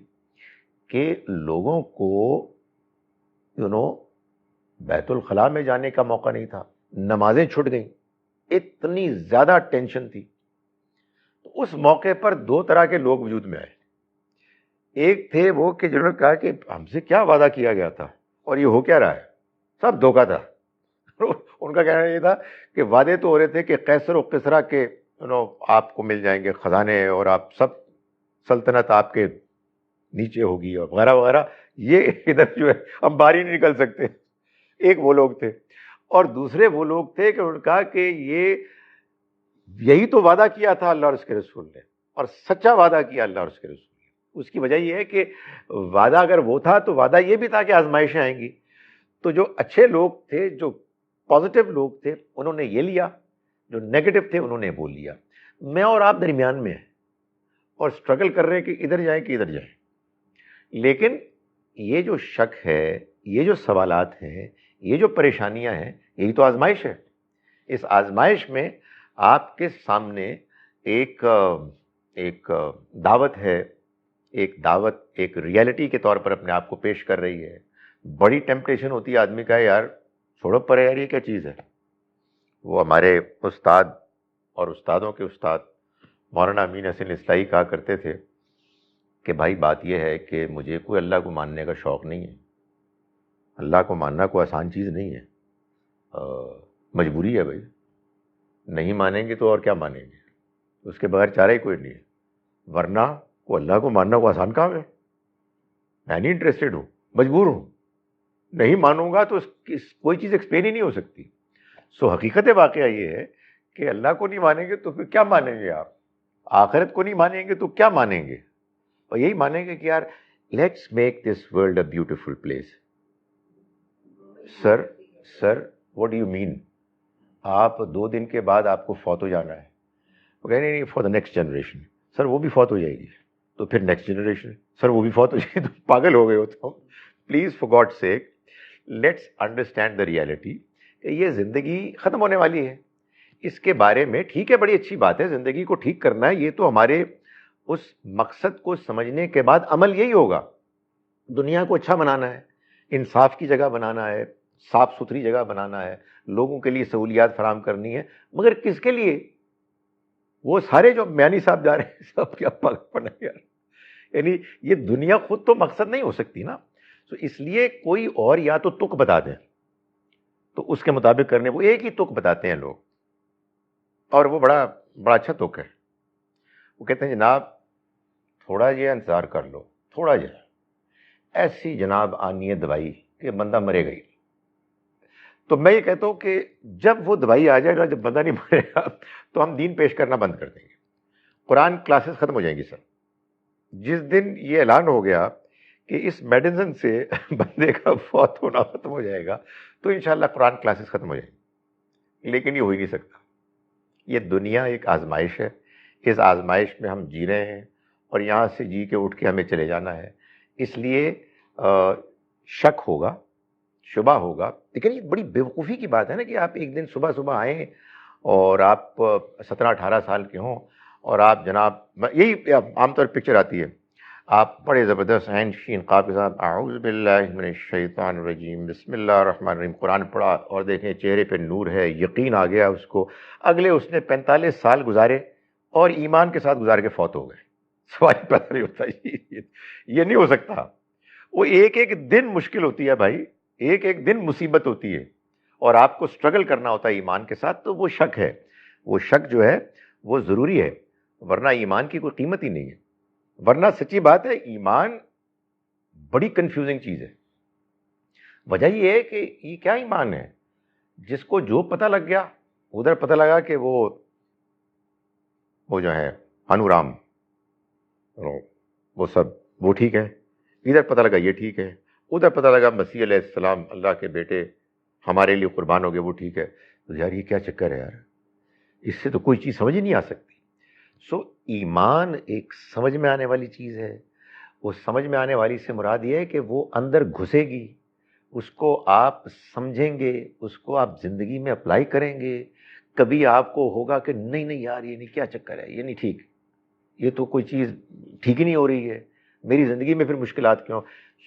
کہ لوگوں کو بیت الخلاء میں جانے کا موقع نہیں تھا، نمازیں چھوٹ گئیں، اتنی زیادہ ٹینشن تھی. تو اس موقع پر دو طرح کے لوگ وجود میں آئے. ایک تھے وہ کہ جنہوں نے کہا کہ ہم سے کیا وعدہ کیا گیا تھا اور یہ ہو کیا رہا ہے، سب دھوکہ تھا. ان کا کہنا یہ تھا کہ وعدے تو ہو رہے تھے کہ قیصر و کسریٰ کے آپ کو مل جائیں گے خزانے اور آپ سب سلطنت آپ کے نیچے ہوگی اور وغیرہ وغیرہ. یہ ادھر جو ہے ہم باہر ہی نہیں نکل سکتے. ایک وہ لوگ تھے. اور دوسرے وہ لوگ تھے کہ انہوں نے کہا کہ یہی تو وعدہ کیا تھا اللہ اور اس کے رسول نے، اور سچا وعدہ کیا اللہ اور اس کے رسول نے. اس کی وجہ یہ ہے کہ وعدہ اگر وہ تھا تو وعدہ یہ بھی تھا کہ آزمائشیں آئیں گی. تو جو اچھے لوگ تھے، جو پازیٹیو لوگ تھے، انہوں نے یہ لیا، جو نیگیٹو تھے انہوں نے وہ لیا. میں اور آپ درمیان میں ہیں اور اسٹرگل کر رہے ہیں کہ ادھر جائیں کہ ادھر جائیں. لیکن یہ جو شک ہے، یہ جو سوالات ہیں، یہ جو پریشانیاں ہیں، یہی تو آزمائش ہے. اس آزمائش میں آپ کے سامنے ایک دعوت ہے، ایک ریالٹی کے طور پر اپنے آپ کو پیش کر رہی ہے. بڑی ٹیمپٹیشن ہوتی ہے آدمی کا، یار چھوڑو پرے، یار یہ کیا چیز ہے. وہ ہمارے استاد اور استادوں کے استاد مولانا امین حسین اصلاحی کہا کرتے تھے کہ بھائی بات یہ ہے کہ مجھے کوئی اللہ کو ماننے کا شوق نہیں ہے. اللہ کو ماننا کوئی آسان چیز نہیں ہے، مجبوری ہے بھائی. نہیں مانیں گے تو اور کیا مانیں گے، اس کے بغیر چارہ ہی کوئی نہیں ہے. ورنہ کو اللہ کو ماننا کو آسان کام ہے. میں نہیں انٹرسٹڈ ہوں، مجبور ہوں. نہیں مانوں گا تو کوئی چیز ایکسپلین ہی نہیں ہو سکتی. سو حقیقت واقعہ یہ ہے کہ اللہ کو نہیں مانیں گے تو پھر کیا مانیں گے آپ؟ آخرت کو نہیں مانیں گے تو کیا مانیں گے؟ اور یہی مانیں گے کہ یار let's make this world a beautiful place. Sir what do you mean? آپ 2 دن کے بعد آپ کو فوت ہو جانا ہے. وہ کہیں نہیں فار دا نیکسٹ جنریشن. سر وہ بھی فوت ہو جائے گی تو پھر نیکسٹ جنریشن. سر وہ بھی فوت ہو جائے گی تو پاگل ہو گئے ہو تو. Please for God sake let's understand the reality کہ یہ زندگی ختم ہونے والی ہے. اس کے بارے میں ٹھیک ہے، بڑی اچھی بات ہے، زندگی کو ٹھیک کرنا ہے. یہ تو ہمارے اس مقصد کو سمجھنے کے بعد عمل یہی ہوگا. دنیا کو اچھا بنانا ہے، انصاف کی جگہ بنانا ہے، صاف ستھری جگہ بنانا ہے، لوگوں کے لیے سہولیات فراہم کرنی ہے. مگر کس کے لیے؟ وہ سارے جو میانی صاحب جا رہے ہیں سب کیا پاگل یار. یعنی یہ دنیا خود تو مقصد نہیں ہو سکتی نا. تو اس لیے کوئی اور یا تو تک بتا دیں تو اس کے مطابق کرنے. وہ ایک ہی تک بتاتے ہیں لوگ، اور وہ بڑا اچھا تک ہے. وہ کہتے ہیں جناب تھوڑا یہ انتظار کر لو، تھوڑا جا ایسی جناب آنی ہے دوائی کہ بندہ مرے گا ہی. تو میں یہ کہتا ہوں کہ جب وہ دوائی آ جائے گا، جب بندہ نہیں مرے گا تو ہم دین پیش کرنا بند کر دیں گے. قرآن کلاسز ختم ہو جائیں گی سر. جس دن یہ اعلان ہو گیا کہ اس میڈیسن سے بندے کا فوت ہونا ختم ہو جائے گا تو انشاءاللہ قرآن کلاسز ختم ہو جائیں گی. لیکن یہ ہو ہی نہیں سکتا. یہ دنیا ایک آزمائش ہے، اس آزمائش میں ہم جی رہے ہیں اور یہاں سے جی کے اٹھ کے ہمیں چلے جانا ہے. اس لیے شک ہوگا، شبہ ہوگا. لیکن یہ بڑی بیوقوفی کی بات ہے نا کہ آپ ایک دن صبح آئیں اور آپ 17-18 سال کے ہوں اور آپ جناب، یہی عام طور پکچر آتی ہے، آپ بڑے زبردست عین شین قاف کے ساتھ اعوذ باللہ من الشیطان الرجیم بسم اللہ الرحمن الرحیم قرآن پڑھا اور دیکھیں چہرے پہ نور ہے، یقین آ گیا اس کو. اگلے اس نے 45 سال گزارے اور ایمان کے ساتھ گزار کے فوت ہو گئے. سوال پیدا نہیں ہوتا. یہ نہیں ہو سکتا. وہ ایک دن مشکل ہوتی ہے بھائی، ایک دن مصیبت ہوتی ہے اور آپ کو اسٹرگل کرنا ہوتا ہے ایمان کے ساتھ، تو وہ شک ہے. وہ شک جو ہے وہ ضروری ہے، ورنہ ایمان کی کوئی قیمت ہی نہیں ہے. ورنہ سچی بات ہے، ایمان بڑی کنفیوزنگ چیز ہے. وجہ یہ ہے کہ یہ کیا ایمان ہے جس کو جو پتہ لگ گیا، ادھر پتہ لگا کہ وہ جو ہے انورام، وہ سب وہ ٹھیک ہے، ادھر پتہ لگا یہ ٹھیک ہے، ادھر پتہ لگا مسیح علیہ السلام اللہ کے بیٹے ہمارے لیے قربان ہو گئے، وہ ٹھیک ہے. تو یار یہ کیا چکر ہے یار، اس سے تو کوئی چیز سمجھ ہی نہیں آ سکتی. سو ایمان ایک سمجھ میں آنے والی چیز ہے. وہ سمجھ میں آنے والی سے مراد یہ ہے کہ وہ اندر گھسے گی، اس کو آپ سمجھیں گے، اس کو آپ زندگی میں اپلائی کریں گے. کبھی آپ کو ہوگا کہ نہیں نہیں یار یہ نہیں، کیا چکر ہے، یہ نہیں ٹھیک، یہ تو کوئی چیز ٹھیک ہی نہیں ہو رہی ہے، میری زندگی میں پھر مشکلات کیوں.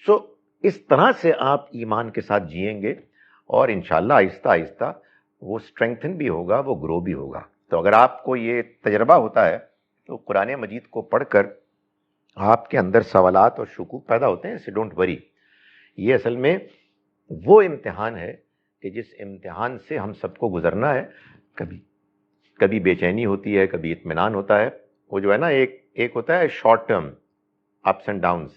سو اس طرح سے آپ ایمان کے ساتھ جئیں گے اور انشاءاللہ آہستہ آہستہ وہ اسٹرینگتھن بھی ہوگا، وہ گرو بھی ہوگا. تو اگر آپ کو یہ تجربہ ہوتا ہے تو قرآن مجید کو پڑھ کر آپ کے اندر سوالات اور شکوک پیدا ہوتے ہیں، سے ڈونٹ وری. یہ اصل میں وہ امتحان ہے کہ جس امتحان سے ہم سب کو گزرنا ہے. کبھی بے چینی ہوتی ہے، کبھی اطمینان ہوتا ہے. وہ جو ہے نا ایک ہوتا ہے short term ups and Downs,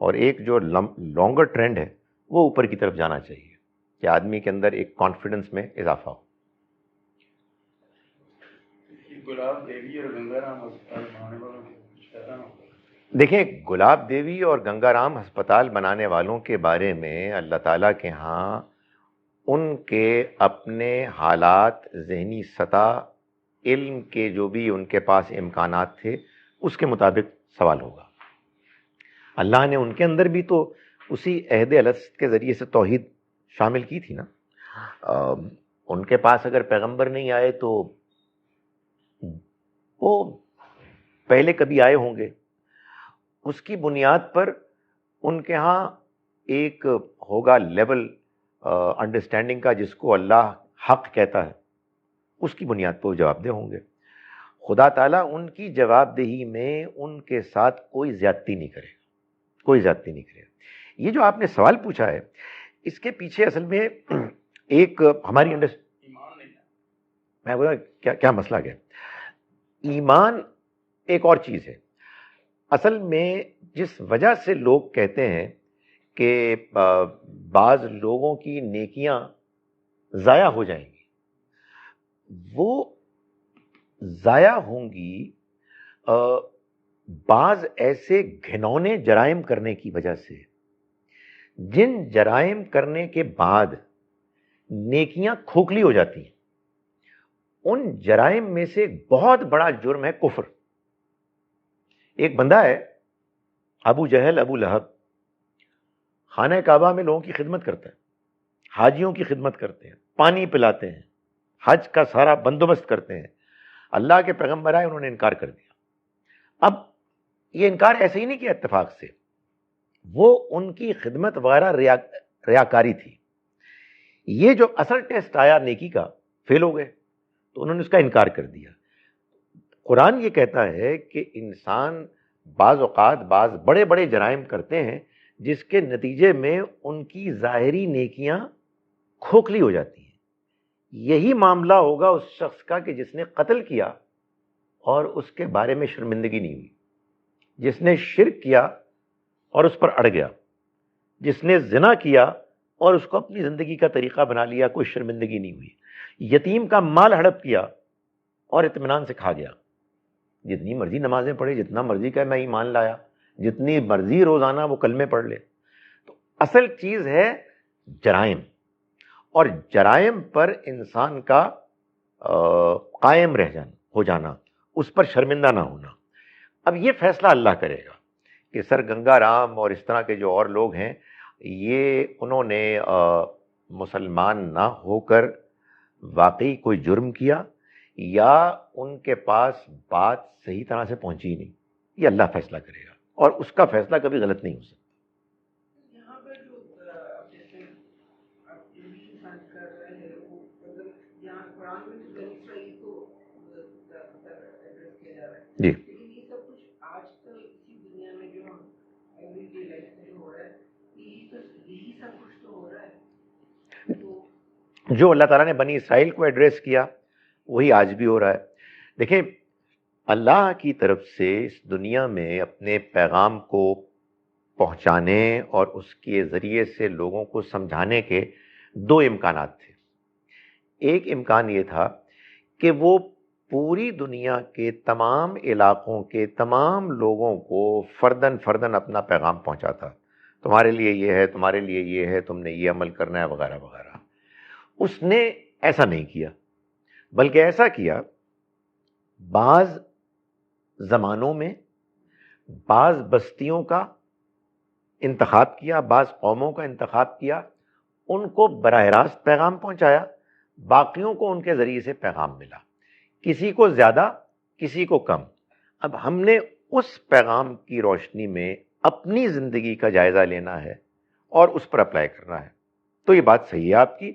اور ایک جو لانگر ٹرینڈ ہے وہ اوپر کی طرف جانا چاہیے کہ آدمی کے اندر ایک کانفیڈنس میں اضافہ ہو. گلاب دیوی اور گنگا رام ہسپتال بنانے والوں کو کچھ کہنا ہوگا. دیکھیں، گلاب دیوی اور گنگا رام ہسپتال بنانے والوں کے بارے میں اللہ تعالیٰ کے ہاں ان کے اپنے حالات، ذہنی سطح، علم کے جو بھی ان کے پاس امکانات تھے اس کے مطابق سوال ہوگا. اللہ نے ان کے اندر بھی تو اسی عہد الست کے ذریعے سے توحید شامل کی تھی نا. ان کے پاس اگر پیغمبر نہیں آئے تو وہ پہلے کبھی آئے ہوں گے. اس کی بنیاد پر ان کے ہاں ایک ہوگا لیول انڈرسٹینڈنگ کا جس کو اللہ حق کہتا ہے، اس کی بنیاد پر وہ جواب دہ ہوں گے. خدا تعالیٰ ان کی جواب دہی میں ان کے ساتھ کوئی زیادتی نہیں کرے گا، کوئی زیادتی نہیں کرے گا. یہ جو آپ نے سوال پوچھا ہے اس کے پیچھے اصل میں ایک ہماری ایمان نہیں ہے. میں بولا کیا مسئلہ کیا. ایمان ایک اور چیز ہے. اصل میں جس وجہ سے لوگ کہتے ہیں کہ بعض لوگوں کی نیکیاں ضائع ہو جائیں گی، وہ ضائع ہوں گی بعض ایسے گھنونے جرائم کرنے کی وجہ سے جن جرائم کرنے کے بعد نیکیاں کھوکھلی ہو جاتی ہیں. ان جرائم میں سے ایک بہت بڑا جرم ہے کفر. ایک بندہ ہے ابو جہل، ابو لہب، خانہ کعبہ میں لوگوں کی خدمت کرتا ہے، حاجیوں کی خدمت کرتے ہیں، پانی پلاتے ہیں، حج کا سارا بندوبست کرتے ہیں. اللہ کے پیغمبر آئے، انہوں نے انکار کر دیا. اب یہ انکار ایسے ہی نہیں کیا اتفاق سے، وہ ان کی خدمت وغیرہ ریاکاری تھی. یہ جو اصل ٹیسٹ آیا نیکی کا، فیل ہو گئے، تو انہوں نے اس کا انکار کر دیا. قرآن یہ کہتا ہے کہ انسان بعض اوقات بعض بڑے بڑے جرائم کرتے ہیں جس کے نتیجے میں ان کی ظاہری نیکیاں کھوکھلی ہو جاتی ہیں. یہی معاملہ ہوگا اس شخص کا کہ جس نے قتل کیا اور اس کے بارے میں شرمندگی نہیں ہوئی، جس نے شرک کیا اور اس پر اڑ گیا، جس نے زنا کیا اور اس کو اپنی زندگی کا طریقہ بنا لیا، کوئی شرمندگی نہیں ہوئی، یتیم کا مال ہڑپ کیا اور اطمینان سے کھا گیا. جتنی مرضی نمازیں پڑھے، جتنا مرضی کہ میں ایمان لایا، جتنی مرضی روزانہ وہ کلمے پڑھ لے. تو اصل چیز ہے جرائم، اور جرائم پر انسان کا قائم ہو جانا، اس پر شرمندہ نہ ہونا. اب یہ فیصلہ اللہ کرے گا کہ سر گنگا رام اور اس طرح کے جو اور لوگ ہیں، یہ انہوں نے مسلمان نہ ہو کر واقعی کوئی جرم کیا یا ان کے پاس بات صحیح طرح سے پہنچی نہیں. یہ اللہ فیصلہ کرے گا اور اس کا فیصلہ کبھی غلط نہیں ہو سکتا. یہاں پر جو جیسے آپ یہ بھی سمجھ کر رہے ہیں وہ مطلب یہاں قرآن میں تو بنی اسرائیل کو ایڈریس کیا جا رہا ہے، جی لیکن یہ سب کچھ آج کل اسی دنیا میں جو ہم ایوری ڈے لائف میں جو ہو رہا ہے یہی سب کچھ تو ہو رہا ہے. تو جو اللہ تعالیٰ نے بنی اسرائیل کو ایڈریس کیا وہی آج بھی ہو رہا ہے. دیکھیں اللہ کی طرف سے اس دنیا میں اپنے پیغام کو پہنچانے اور اس کے ذریعے سے لوگوں کو سمجھانے کے دو امکانات تھے. ایک امکان یہ تھا کہ وہ پوری دنیا کے تمام علاقوں کے تمام لوگوں کو فردن فردن اپنا پیغام پہنچاتا. تمہارے لیے یہ ہے، تمہارے لیے یہ ہے، تم نے یہ عمل کرنا ہے، وغیرہ وغیرہ. اس نے ایسا نہیں کیا، بلکہ ایسا کیا بعض زمانوں میں بعض بستیوں کا انتخاب کیا، بعض قوموں کا انتخاب کیا، ان کو براہ راست پیغام پہنچایا، باقیوں کو ان کے ذریعے سے پیغام ملا، کسی کو زیادہ کسی کو کم. اب ہم نے اس پیغام کی روشنی میں اپنی زندگی کا جائزہ لینا ہے اور اس پر اپلائی کرنا ہے. تو یہ بات صحیح ہے آپ کی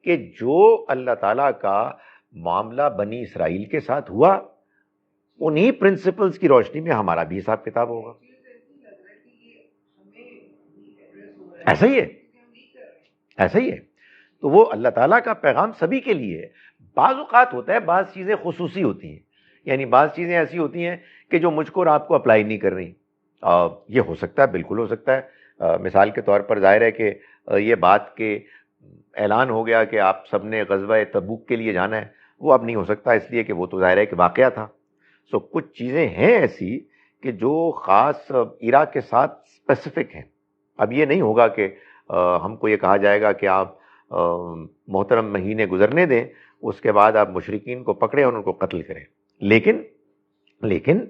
کہ جو اللہ تعالیٰ کا معاملہ بنی اسرائیل کے ساتھ ہوا انہی پرنسپلز کی روشنی میں ہمارا بھی حساب کتاب ہوگا. ایسا ہی ہے، ایسا ہی ہے. تو وہ اللہ تعالیٰ کا پیغام سبھی کے لیے ہے. بعض اوقات ہوتا ہے بعض چیزیں خصوصی ہوتی ہیں، یعنی بعض چیزیں ایسی ہوتی ہیں کہ جو مجھ کو اور آپ کو اپلائی نہیں کر رہی. یہ ہو سکتا ہے، بالکل ہو سکتا ہے. مثال کے طور پر ظاہر ہے کہ یہ بات کہ اعلان ہو گیا کہ آپ سب نے غزوہ تبوک کے لیے جانا ہے، وہ اب نہیں ہو سکتا، اس لیے کہ وہ تو ظاہر ہے کہ واقعہ تھا. سو کچھ چیزیں ہیں ایسی کہ جو خاص ایرا کے ساتھ اسپیسیفک ہیں. اب یہ نہیں ہوگا کہ ہم کو یہ کہا جائے گا کہ آپ محترم مہینے گزرنے دیں، اس کے بعد آپ مشرکین کو پکڑیں اور ان کو قتل کریں. لیکن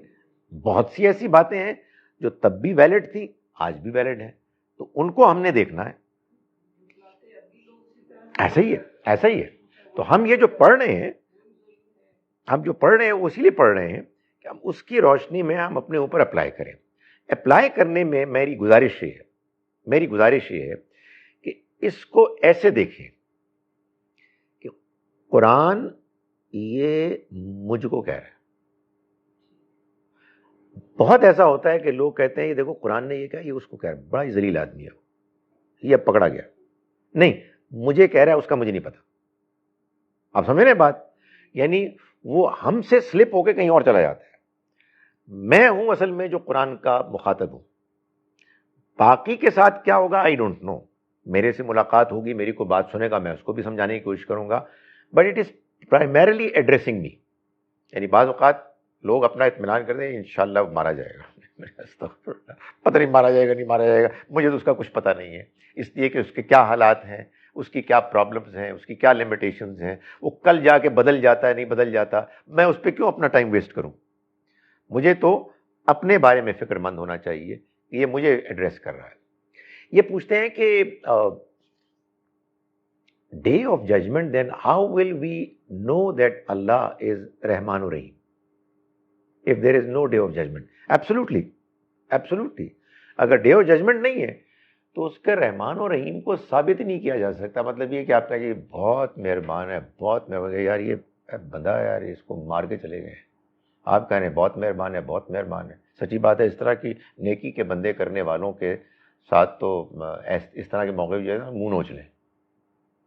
بہت سی ایسی باتیں ہیں جو تب بھی ویلڈ تھی، آج بھی ویلڈ ہیں، تو ان کو ہم نے دیکھنا ہے. ایسا ہی ہے، ایسا ہی ہے. تو ہم یہ جو پڑھ رہے ہیں، وہ اسی لیے پڑھ رہے ہیں کہ ہم اس کی روشنی میں ہم اپنے اوپر اپلائی کریں. اپلائی کرنے میں میری گزارش یہ ہے کہ اس کو ایسے دیکھیں کہ قرآن یہ مجھ کو کہہ رہا ہے. بہت ایسا ہوتا ہے کہ لوگ کہتے ہیں یہ دیکھو قرآن نے یہ کہا، یہ اس کو کہہ رہا ہے، بڑا ہی ذلیل آدمی ہے، یہ اب پکڑا گیا. نہیں، مجھے کہہ رہا ہے، اس کا مجھے نہیں پتا. آپ سمجھ رہے ہیں بات؟ یعنی وہ ہم سے سلپ ہو کے کہیں اور چلا جاتا ہے. میں ہوں اصل میں جو قرآن کا مخاطب ہوں. باقی کے ساتھ کیا ہوگا آئی ڈونٹ نو. میرے سے ملاقات ہوگی، میری کو بات سنے گا، میں اس کو بھی سمجھانے کی کوشش کروں گا، but it is primarily addressing me. یعنی بعض اوقات لوگ اپنا اطمینان کرتے ہیں انشاءاللہ مارا جائے گا. پتہ نہیں مارا جائے گا نہیں مارا جائے گا، مجھے تو اس کا کچھ پتہ نہیں ہے، اس لیے کہ اس کے کیا حالات ہیں، اس کی کیا پرابلمز ہیں، اس کی کیا لمیٹیشنز ہیں، وہ کل جا کے بدل جاتا ہے نہیں بدل جاتا، میں اس پہ کیوں اپنا ٹائم ویسٹ کروں. مجھے تو اپنے بارے میں فکر مند ہونا چاہیے کہ یہ مجھے ایڈریس کر رہا ہے. یہ پوچھتے ہیں کہ day of judgment then how will we know that Allah is رحمان الرحیم if there is no day of judgment. Absolutely. اگر ڈے آف ججمنٹ نہیں ہے تو اس کے رحمان و رحیم کو ثابت نہیں کیا جا سکتا. مطلب یہ کہ آپ کہیں یہ بہت مہربان ہے، بہت مہربان ہے، یار یہ بندہ ہے یار، اس کو مار کے چلے گئے. آپ کہہ رہے ہیں بہت مہربان ہے، بہت مہربان ہے. سچی بات ہے، اس طرح کی نیکی کے بندے کرنے والوں کے ساتھ تو اس طرح کے موقع جو ہے نا منہ نوچ لیں.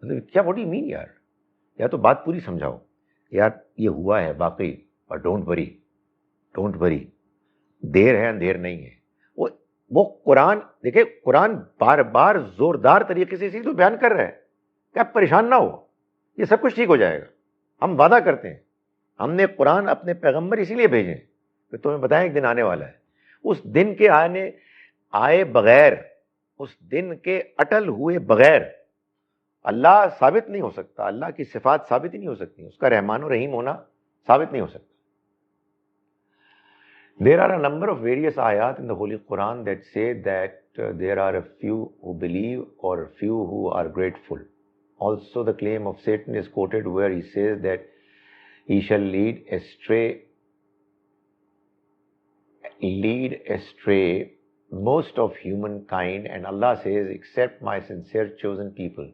مطلب کیا واٹ ڈو یو مین یار؟ یا تو بات پوری سمجھاؤ یار، یہ ہوا ہے واقعی، اور ڈونٹ وری، دیر ہے اندھیر نہیں ہے. وہ قرآن دیکھیں، قرآن بار بار زوردار طریقے سے اسی تو بیان کر رہا ہے کہ آپ پریشان نہ ہو، یہ سب کچھ ٹھیک ہو جائے گا. ہم وعدہ کرتے ہیں، ہم نے قرآن اپنے پیغمبر اسی لیے بھیجے کہ تمہیں بتائیں ایک دن آنے والا ہے. اس دن کے آئے بغیر، اس دن کے اٹل ہوئے بغیر اللہ ثابت نہیں ہو سکتا، اللہ کی صفات ثابت ہی نہیں ہو سکتی، اس کا رحمان و رحیم ہونا ثابت نہیں ہو سکتا. There are a number of various ayat in the Holy Quran that say that there are a few who believe or a few who are grateful. Also, the claim of Satan is quoted where he says that he shall lead astray most of humankind, and Allah says, except my sincere chosen people.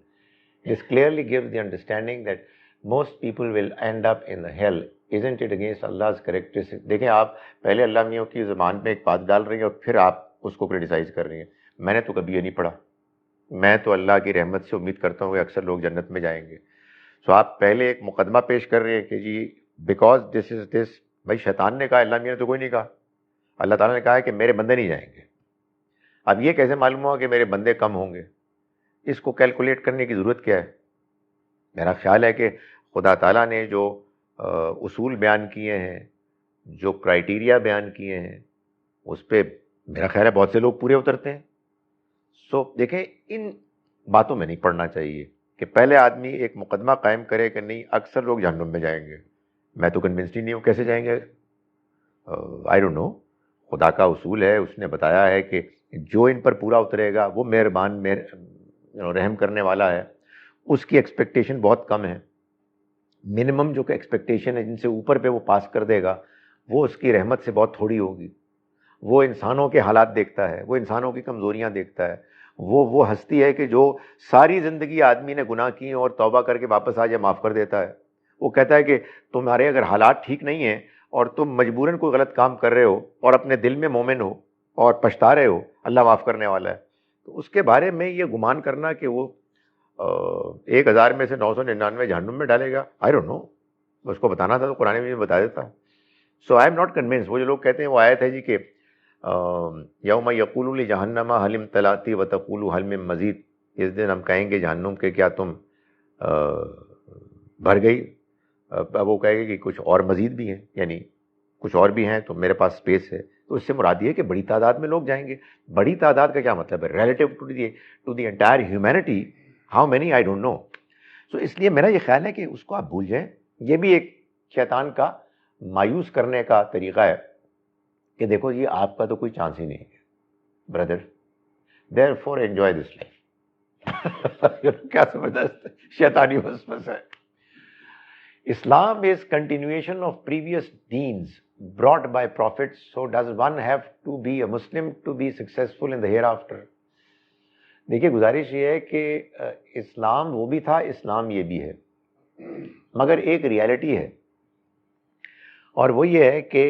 This clearly gives the understanding that most people will end up in the hell. Isn't it against Allah's characteristics? دیکھیں آپ پہلے اللہ میوں کی زبان پہ ایک بات ڈال رہی ہیں اور پھر آپ اس کو کریٹیسائز کر رہی ہیں. میں نے تو کبھی یہ نہیں پڑھا. میں تو اللہ کی رحمت سے امید کرتا ہوں کہ اکثر لوگ جنت میں جائیں گے. سو آپ پہلے ایک مقدمہ پیش کر رہے ہیں کہ جی بیکاز دس از دس. بھائی شیطان نے کہا, اللہ میاں نے تو کوئی نہیں کہا. اللہ تعالیٰ نے کہا ہے کہ میرے بندے نہیں جائیں گے. اب یہ کیسے معلوم ہوا کہ میرے بندے کم ہوں گے؟ اس کو کیلکولیٹ کرنے کی ضرورت کیا ہے؟ میرا خیال ہے کہ خدا تعالیٰ نے جو اصول بیان کیے ہیں, جو کرائیٹیریا بیان کیے ہیں, اس پہ میرا خیال ہے بہت سے لوگ پورے اترتے ہیں. سو دیکھیں, ان باتوں میں نہیں پڑنا چاہیے کہ پہلے آدمی ایک مقدمہ قائم کرے کہ نہیں اکثر لوگ جہنم میں جائیں گے. میں تو کنونسڈ ہی نہیں ہوں کیسے جائیں گے. I don't know. خدا کا اصول ہے, اس نے بتایا ہے کہ جو ان پر پورا اترے گا وہ مہربان رحم کرنے والا ہے. اس کی ایکسپیکٹیشن بہت کم ہے. منیمم جو کہ ایکسپیکٹیشن ہے جن سے اوپر پہ وہ پاس کر دے گا وہ اس کی رحمت سے بہت تھوڑی ہوگی. وہ انسانوں کے حالات دیکھتا ہے, وہ انسانوں کی کمزوریاں دیکھتا ہے. وہ ہستی ہے کہ جو ساری زندگی آدمی نے گناہ کی اور توبہ کر کے واپس آ جائے معاف کر دیتا ہے. وہ کہتا ہے کہ تمہارے اگر حالات ٹھیک نہیں ہیں اور تم مجبوراً کوئی غلط کام کر رہے ہو اور اپنے دل میں مومن ہو اور پچھتا رہے ہو, اللہ معاف کرنے والا ہے. تو اس کے بارے میں یہ گمان کرنا کہ وہ 1000 میں سے 999 جہنم میں ڈالے گا, آئی ڈونٹ نو. اس کو بتانا تھا تو قرآن میں بتا دیتا. سو آئی ایم ناٹ کنوینس. وہ جو لوگ کہتے ہیں وہ آیت ہے جی کہ یوم یقول لجہنم هل امتلأت وتقول هل من مزید. اس دن ہم کہیں گے جہنم کے کیا تم بھر گئی. اب وہ کہے گی کہ کچھ اور مزید بھی ہیں, یعنی کچھ اور بھی ہیں تو میرے پاس اسپیس ہے. تو اس سے مراد یہ ہے کہ بڑی تعداد میں لوگ جائیں گے. بڑی تعداد کا کیا مطلب ہے؟ Relative to the entire humanity how many, I don't know. So اس لیے میرا یہ خیال ہے کہ اس کو آپ بھول جائیں. یہ بھی ایک شیطان کا مایوس کرنے کا طریقہ ہے کہ دیکھو یہ آپ کا تو کوئی چانس ہی نہیں ہے brother, therefore enjoy this life. کیا زبردست شیطانی وسوسہ ہے. Islam is continuation of previous deeds brought by prophets. So does one have to be a Muslim to be successful in the hereafter? دیکھیے گزارش یہ ہے کہ اسلام وہ بھی تھا, اسلام یہ بھی ہے, مگر ایک ریالٹی ہے اور وہ یہ ہے کہ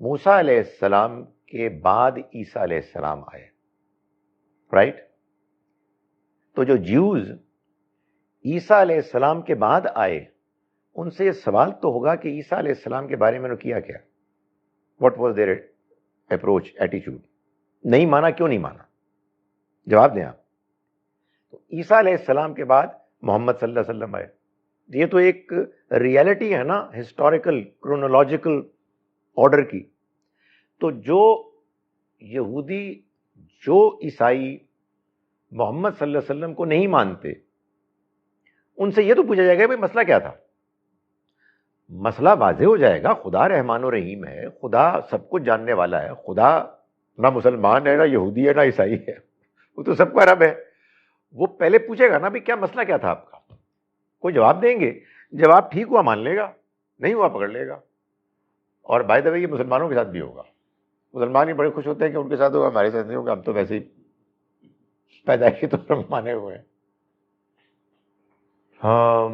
موسیٰ علیہ السلام کے بعد عیسیٰ علیہ السلام آئے, رائٹ. تو جو جیوز عیسیٰ علیہ السلام کے بعد آئے ان سے یہ سوال تو ہوگا کہ عیسیٰ علیہ السلام کے بارے میں انہوں نے کیا کیا, واٹ واز دیئر اپروچ, ایٹیچیوڈ. نہیں مانا, کیوں نہیں مانا؟ جواب دیں آپ. تو عیسیٰ علیہ السلام کے بعد محمد صلی اللہ علیہ وسلم آئے. یہ تو ایک ریالٹی ہے نا, ہسٹوریکل کرونولوجیکل آرڈر کی. تو جو یہودی, جو عیسائی محمد صلی اللہ علیہ وسلم کو نہیں مانتے, ان سے یہ تو پوچھا جائے گا بھائی مسئلہ کیا تھا. مسئلہ واضح ہو جائے گا. خدا رحمان و رحیم ہے, خدا سب کچھ جاننے والا ہے. خدا نہ مسلمان ہے, نہ یہودی ہے, نہ عیسائی ہے, وہ تو سب کا رب ہے. وہ پہلے پوچھے گا نا بھی کیا مسئلہ کیا تھا آپ کا. کوئی جواب دیں گے, جواب ٹھیک ہوا مان لے گا, نہیں ہوا پکڑ لے گا. اور بائی دا وے یہ مسلمانوں کے ساتھ بھی ہوگا. مسلمان ہی بڑے خوش ہوتے ہیں کہ ان کے ساتھ ہوگا, ہمارے ساتھ نہیں ہوگا, ہم تو ویسے ہی پیدائشی طور پر مانے ہوئے ہیں. ہاں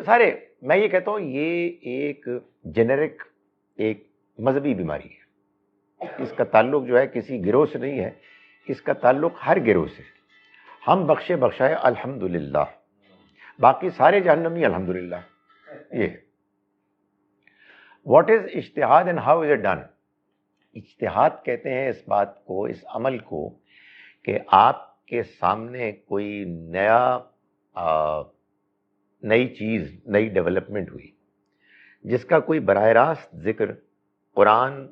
سارے, میں یہ کہتا ہوں یہ ایک جنرک ایک مذہبی بیماری ہے. اس کا تعلق جو ہے کسی گروہ سے نہیں ہے, اس کا تعلق ہر گروہ سے. ہم بخشے بخشائے الحمدللہ, باقی سارے جہنمی الحمدللہ. یہ واٹ از اجتہاد and how is it done. اجتہاد کہتے ہیں اس بات کو, اس عمل کو, کہ آپ کے سامنے کوئی نئی چیز, نئی ڈیولپمنٹ ہوئی جس کا کوئی براہ راست ذکر قرآن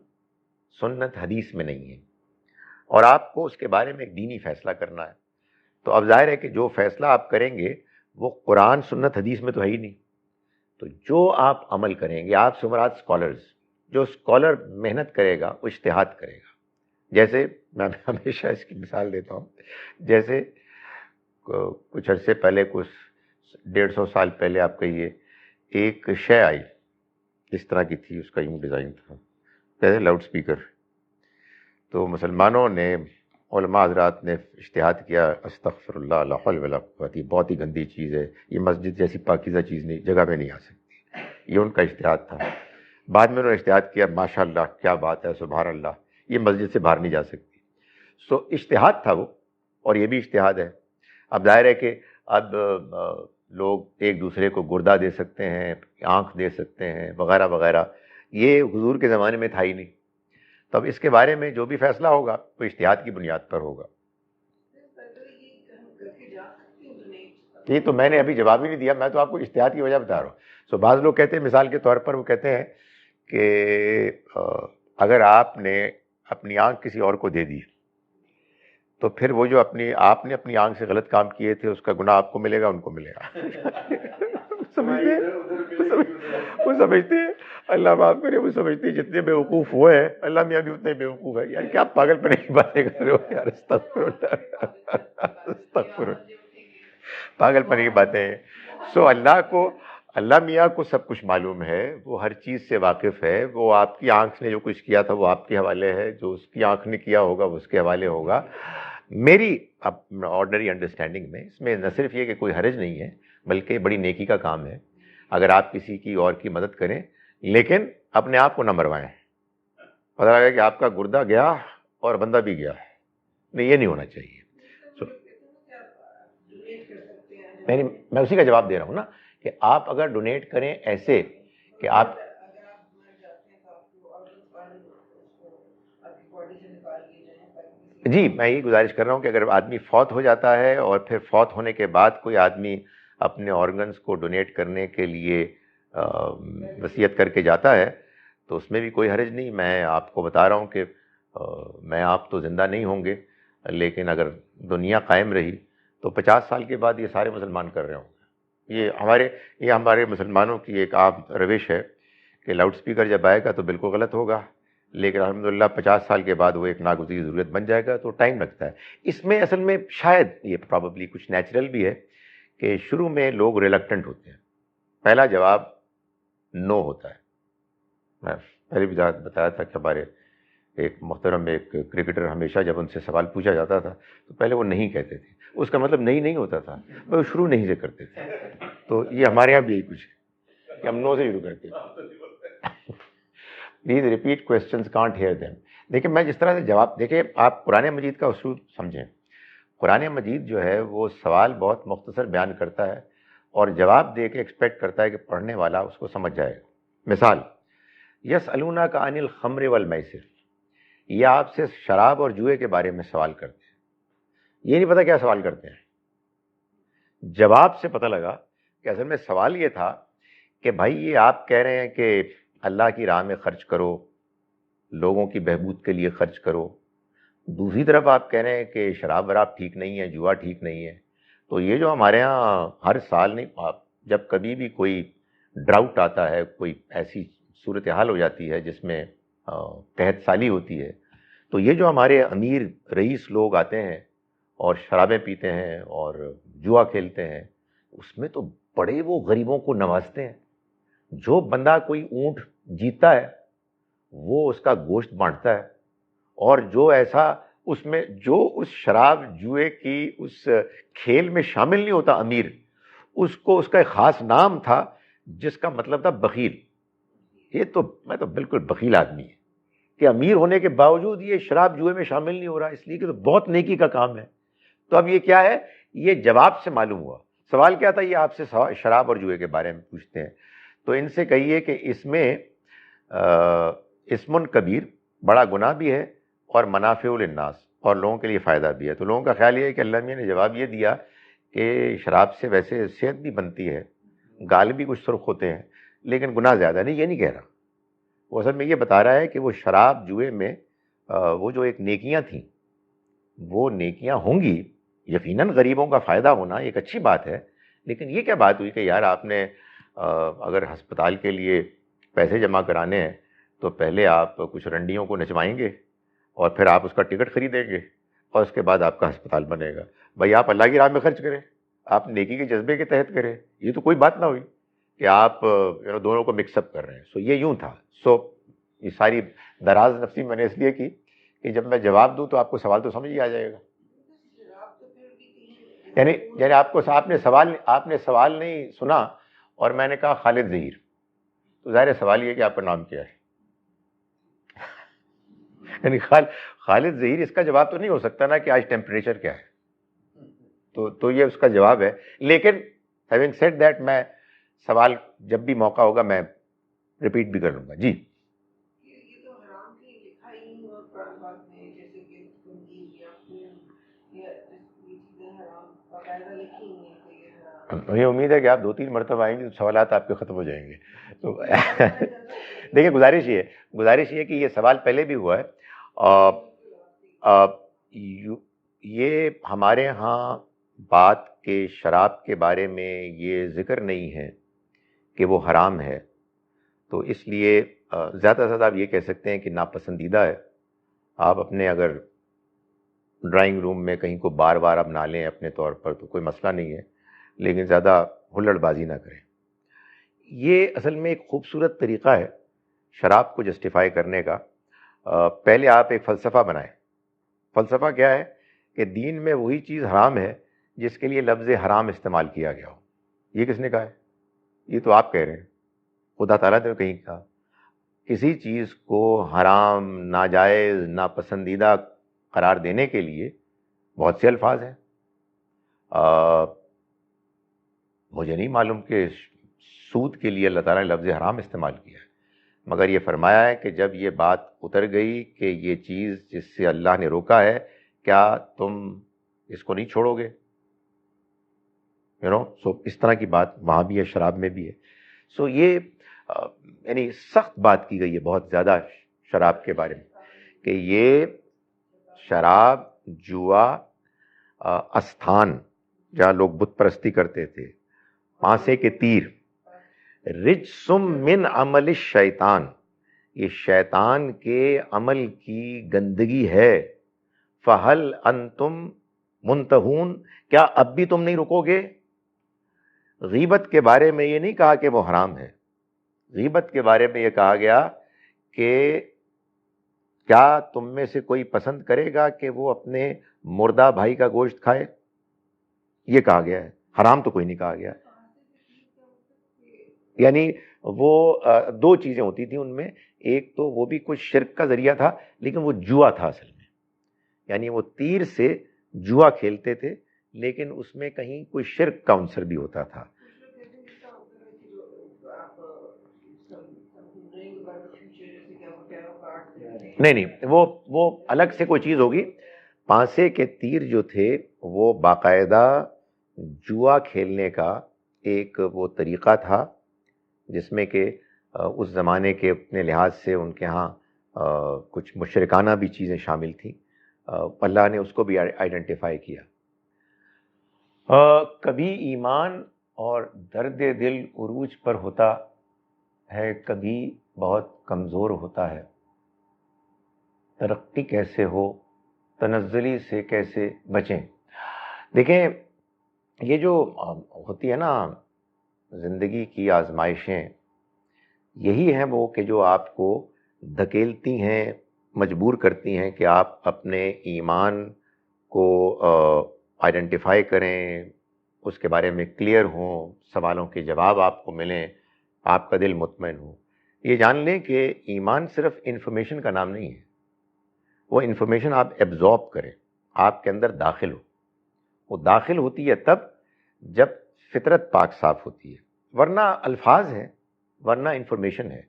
سنت حدیث میں نہیں ہے, اور آپ کو اس کے بارے میں ایک دینی فیصلہ کرنا ہے. تو اب ظاہر ہے کہ جو فیصلہ آپ کریں گے وہ قرآن سنت حدیث میں تو ہے ہی نہیں. تو جو آپ عمل کریں گے, آپ سے مراد اسکالرز, جو اسکالر محنت کرے گا وہ اجتہاد کرے گا. جیسے میں ہمیشہ اس کی مثال دیتا ہوں, جیسے کچھ عرصے پہلے, کچھ 150 سال پہلے آپ کہیے, ایک شے آئی اس طرح کی تھی, اس کا یوں ڈیزائن تھا, کہتے لاؤڈ اسپیکر. تو مسلمانوں نے, علماء حضرات نے اجتہاد کیا, استغفر اللہ لا حول ولا قوت, یہ بہت ہی گندی چیز ہے, یہ مسجد جیسی پاکیزہ چیز نہیں, جگہ میں نہیں آ سکتی. یہ ان کا اجتہاد تھا. بعد میں انہوں نے اجتہاد کیا, ماشاء اللہ کیا بات ہے, سبحان اللہ, یہ مسجد سے باہر نہیں جا سکتی. سو اجتہاد تھا وہ, اور یہ بھی اجتہاد ہے. اب ظاہر ہے کہ اب لوگ ایک دوسرے کو گردہ دے سکتے ہیں، آنکھ دے سکتے ہیں، وغیرہ وغیرہ. یہ حضور کے زمانے میں تھا ہی نہیں. تو اب اس کے بارے میں جو بھی فیصلہ ہوگا وہ اجتہاد کی بنیاد پر ہوگا. یہ تو میں نے ابھی جواب ہی نہیں دیا، میں تو آپ کو اجتہاد کی وجہ بتا رہا ہوں. سو بعض لوگ کہتے ہیں، مثال کے طور پر وہ کہتے ہیں کہ اگر آپ نے اپنی آنکھ کسی اور کو دے دی تو پھر وہ جو آپ نے اپنی آنکھ سے غلط کام کیے تھے اس کا گناہ آپ کو ملے گا، ان کو ملے گا. وہ سمجھتے ہیں اللہ معاف کرے، وہ سمجھتے ہیں جتنے بیوقوف وہ ہیں اللہ میاں بھی اتنے بیوقوف ہے. یار کیا پاگل پنے کی باتیں کر رہے ہو یار، استغفر اللہ، استغفر اللہ، پاگل پنے کی باتیں ہیں. سو اللہ میاں کو سب کچھ معلوم ہے، وہ ہر چیز سے واقف ہے. وہ آپ کی آنکھ نے جو کچھ کیا تھا وہ آپ کے حوالے ہے، جو اس کی آنکھ نے کیا ہوگا وہ اس کے حوالے ہوگا. میری آرڈنری انڈرسٹینڈنگ میں اس میں نہ صرف یہ کہ کوئی حرج نہیں ہے، بلکہ بڑی نیکی کا کام ہے اگر آپ کسی کی اور کی مدد کریں، لیکن اپنے آپ کو نہ مروائیں. پتہ لگا کہ آپ کا گردہ گیا اور بندہ بھی گیا، نہیں، یہ نہیں ہونا چاہیے. میں اسی کا جواب دے رہا ہوں نا کہ آپ اگر ڈونیٹ کریں ایسے کہ آپ جی، میں یہ گزارش کر رہا ہوں کہ اگر آدمی فوت ہو جاتا ہے اور پھر فوت ہونے کے بعد کوئی آدمی اپنے آرگنز کو ڈونیٹ کرنے کے لیے وصیت کر کے جاتا ہے تو اس میں بھی کوئی حرج نہیں. میں آپ کو بتا رہا ہوں کہ میں آپ تو زندہ نہیں ہوں گے، لیکن اگر دنیا قائم رہی تو 50 سال کے بعد یہ سارے مسلمان کر رہے ہوں گے. یہ ہمارے مسلمانوں کی ایک عام روش ہے کہ لاؤڈ سپیکر جب آئے گا تو بالکل غلط ہوگا، لیکن الحمدللہ 50 سال کے بعد وہ ایک ناگزیر ضرورت بن جائے گا، تو ٹائم لگتا ہے. اس میں اصل میں شاید یہ پرابیبلی کچھ نیچرل بھی ہے کہ شروع میں لوگ ریلکٹنٹ ہوتے ہیں. پہلا جواب نو ہوتا ہے. میں پہلے بھی بتایا تھا کہ ہمارے ایک محترم ایک کرکٹر ہمیشہ جب ان سے سوال پوچھا جاتا تھا تو پہلے وہ نہیں کہتے تھے. اس کا مطلب نہیں ہوتا تھا، وہ شروع نہیں سے کرتے تھے. تو یہ ہمارے یہاں بھی یہی کچھ ہے کہ ہم نو سے شروع کرتے ہیں. Please repeat questions, can't hear them. دیکھیں میں جس طرح سے جواب، دیکھیں آپ قرآن مجید کا اصول سمجھیں. قرآن مجید جو ہے وہ سوال بہت مختصر بیان کرتا ہے اور جواب دے کے ایکسپیکٹ کرتا ہے کہ پڑھنے والا اس کو سمجھ جائے گا. مثال، یسألونک عن الخمر والمیسر، یہ آپ سے شراب اور جوئے کے بارے میں سوال کرتے ہیں. یہ نہیں پتہ کیا سوال کرتے ہیں. جواب سے پتہ لگا کہ اصل میں سوال یہ تھا کہ بھائی یہ آپ کہہ رہے ہیں کہ اللہ کی راہ میں خرچ کرو، لوگوں کی بہبود کے لیے خرچ کرو، دوسری طرف آپ کہہ رہے ہیں کہ شراب وراب ٹھیک نہیں ہے، جوا ٹھیک نہیں ہے. تو یہ جو ہمارے ہاں ہر سال نہیں، جب کبھی بھی کوئی ڈراؤٹ آتا ہے، کوئی ایسی صورتحال ہو جاتی ہے جس میں قحط سالی ہوتی ہے، تو یہ جو ہمارے امیر رئیس لوگ آتے ہیں اور شرابیں پیتے ہیں اور جوا کھیلتے ہیں، اس میں تو بڑے وہ غریبوں کو نوازتے ہیں. جو بندہ کوئی اونٹ جیتتا ہے وہ اس کا گوشت بانٹتا ہے، اور جو ایسا اس میں جو اس شراب جوئے کی اس کھیل میں شامل نہیں ہوتا امیر، اس کو اس کا ایک خاص نام تھا جس کا مطلب تھا بخیل. یہ تو میں تو بالکل بخیل آدمی ہے کہ امیر ہونے کے باوجود یہ شراب جوئے میں شامل نہیں ہو رہا، اس لیے کہ تو بہت نیکی کا کام ہے. تو اب یہ کیا ہے، یہ جواب سے معلوم ہوا. سوال کیا تھا، یہ آپ سے شراب اور جوئے کے بارے میں پوچھتے ہیں. تو ان سے کہیے کہ اس میں اسم کبیر، بڑا گناہ بھی ہے، اور منافع للناس، اور لوگوں کے لیے فائدہ بھی ہے. تو لوگوں کا خیال یہ ہے کہ اللہ میاں نے جواب یہ دیا کہ شراب سے ویسے صحت بھی بنتی ہے، گال بھی کچھ سرخ ہوتے ہیں، لیکن گناہ زیادہ نہیں. یہ نہیں کہہ رہا، وہ اصل میں یہ بتا رہا ہے کہ وہ شراب جوئے میں وہ جو ایک نیکیاں تھیں وہ نیکیاں ہوں گی. یقیناً غریبوں کا فائدہ ہونا ایک اچھی بات ہے، لیکن یہ کیا بات ہوئی کہ یار آپ نے اگر ہسپتال کے لیے پیسے جمع کرانے ہیں تو پہلے آپ کچھ رنڈیوں کو نچوائیں گے اور پھر آپ اس کا ٹکٹ خریدیں گے اور اس کے بعد آپ کا ہسپتال بنے گا. بھائی آپ اللہ کی راہ میں خرچ کریں، آپ نیکی کے جذبے کے تحت کریں. یہ تو کوئی بات نہ ہوئی کہ آپ دونوں کو مکس اپ کر رہے ہیں. سو یہ یوں تھا. سو یہ ساری دراز نفسی میں نے اس لیے کی کہ جب میں جواب دوں تو آپ کو سوال تو سمجھ ہی آ جائے گا. یعنی آپ نے سوال نہیں سنا اور میں نے کہا خالد ظہیر، تو ظاہر سوال یہ کہ آپ کا نام کیا ہے. یعنی خالد ظہیر، اس کا جواب تو نہیں ہو سکتا نا کہ آج ٹیمپریچر کیا ہے. تو یہ اس کا جواب ہے. لیکن ہیونگ سیڈ دیٹ میں سوال جب بھی موقع ہوگا میں ریپیٹ بھی کر لوں گا. جی یہ تو حرام کی لکھا ہی نہیں ہوا قرآن پاک میں، جیسے کہ تنظیم یا خون یا یہ چیزیں حرام باقاعدہ لکھی ہوئی ہیں کہ یہ حرام. مجھے امید ہے کہ آپ 2-3 مرتبہ آئیں گے تو سوالات آپ کے ختم ہو جائیں گے. تو دیکھیں گزارش یہ کہ یہ سوال پہلے بھی ہوا ہے. یہ ہمارے ہاں بات کے شراب کے بارے میں یہ ذکر نہیں ہے کہ وہ حرام ہے، تو اس لیے زیادہ سے زیادہ آپ یہ کہہ سکتے ہیں کہ ناپسندیدہ ہے. آپ اپنے اگر ڈرائنگ روم میں کہیں کو بار بار آپ نہ لیں اپنے طور پر تو کوئی مسئلہ نہیں ہے، لیکن زیادہ ہلڑ بازی نہ کریں. یہ اصل میں ایک خوبصورت طریقہ ہے شراب کو جسٹیفائی کرنے کا. پہلے آپ ایک فلسفہ بنائیں. فلسفہ کیا ہے کہ دین میں وہی چیز حرام ہے جس کے لیے لفظ حرام استعمال کیا گیا ہو. یہ کس نے کہا ہے؟ یہ تو آپ کہہ رہے ہیں. خدا تعالیٰ نے کہیں کہا کسی چیز کو حرام، ناجائز، ناپسندیدہ قرار دینے کے لیے بہت سے الفاظ ہیں. مجھے نہیں معلوم کہ سود کے لیے اللہ تعالیٰ نے لفظ حرام استعمال کیا ہے، مگر یہ فرمایا ہے کہ جب یہ بات اتر گئی کہ یہ چیز جس سے اللہ نے روکا ہے، کیا تم اس کو نہیں چھوڑو گے؟ سو اس طرح کی بات وہاں بھی ہے، شراب میں بھی ہے. سو یہ یعنی سخت بات کی گئی ہے بہت زیادہ شراب کے بارے میں کہ یہ شراب، جوا، استھان جہاں لوگ بت پرستی کرتے تھے، پانسے کے تیر، رجسم من عمل الشیطان، یہ شیطان کے عمل کی گندگی ہے. فہل انتم منتہون، کیا اب بھی تم نہیں رکو گے؟ غیبت کے بارے میں یہ نہیں کہا کہ وہ حرام ہے. غیبت کے بارے میں یہ کہا گیا کہ کیا تم میں سے کوئی پسند کرے گا کہ وہ اپنے مردہ بھائی کا گوشت کھائے؟ یہ کہا گیا ہے. حرام تو کوئی نہیں کہا گیا. یعنی وہ دو چیزیں ہوتی تھیں ان میں. ایک تو وہ بھی کچھ شرک کا ذریعہ تھا، لیکن وہ جوا تھا اصل میں. یعنی وہ تیر سے جوا کھیلتے تھے، لیکن اس میں کہیں کوئی شرک کا عنصر بھی ہوتا تھا. نہیں، وہ الگ سے کوئی چیز ہوگی. پانسے کے تیر جو تھے وہ باقاعدہ جوا کھیلنے کا ایک وہ طریقہ تھا جس میں کہ اس زمانے کے اپنے لحاظ سے ان کے ہاں کچھ مشرکانہ بھی چیزیں شامل تھیں. اللہ نے اس کو بھی آئیڈینٹیفائی کیا. کبھی ایمان اور درد دل عروج پر ہوتا ہے، کبھی بہت کمزور ہوتا ہے. ترقی کیسے ہو، تنزلی سے کیسے بچیں؟ دیکھیں، یہ جو ہوتی ہے نا زندگی کی آزمائشیں، یہی ہیں وہ کہ جو آپ کو دھکیلتی ہیں، مجبور کرتی ہیں کہ آپ اپنے ایمان کو آئیڈینٹیفائی کریں، اس کے بارے میں کلیئر ہوں، سوالوں کے جواب آپ کو ملیں، آپ کا دل مطمئن ہو. یہ جان لیں کہ ایمان صرف انفارمیشن کا نام نہیں ہے. وہ انفارمیشن آپ ایبزارب کریں، آپ کے اندر داخل ہو. وہ داخل ہوتی ہے تب جب فطرت پاک صاف ہوتی ہے، ورنہ الفاظ ہیں، ورنہ انفارمیشن ہے.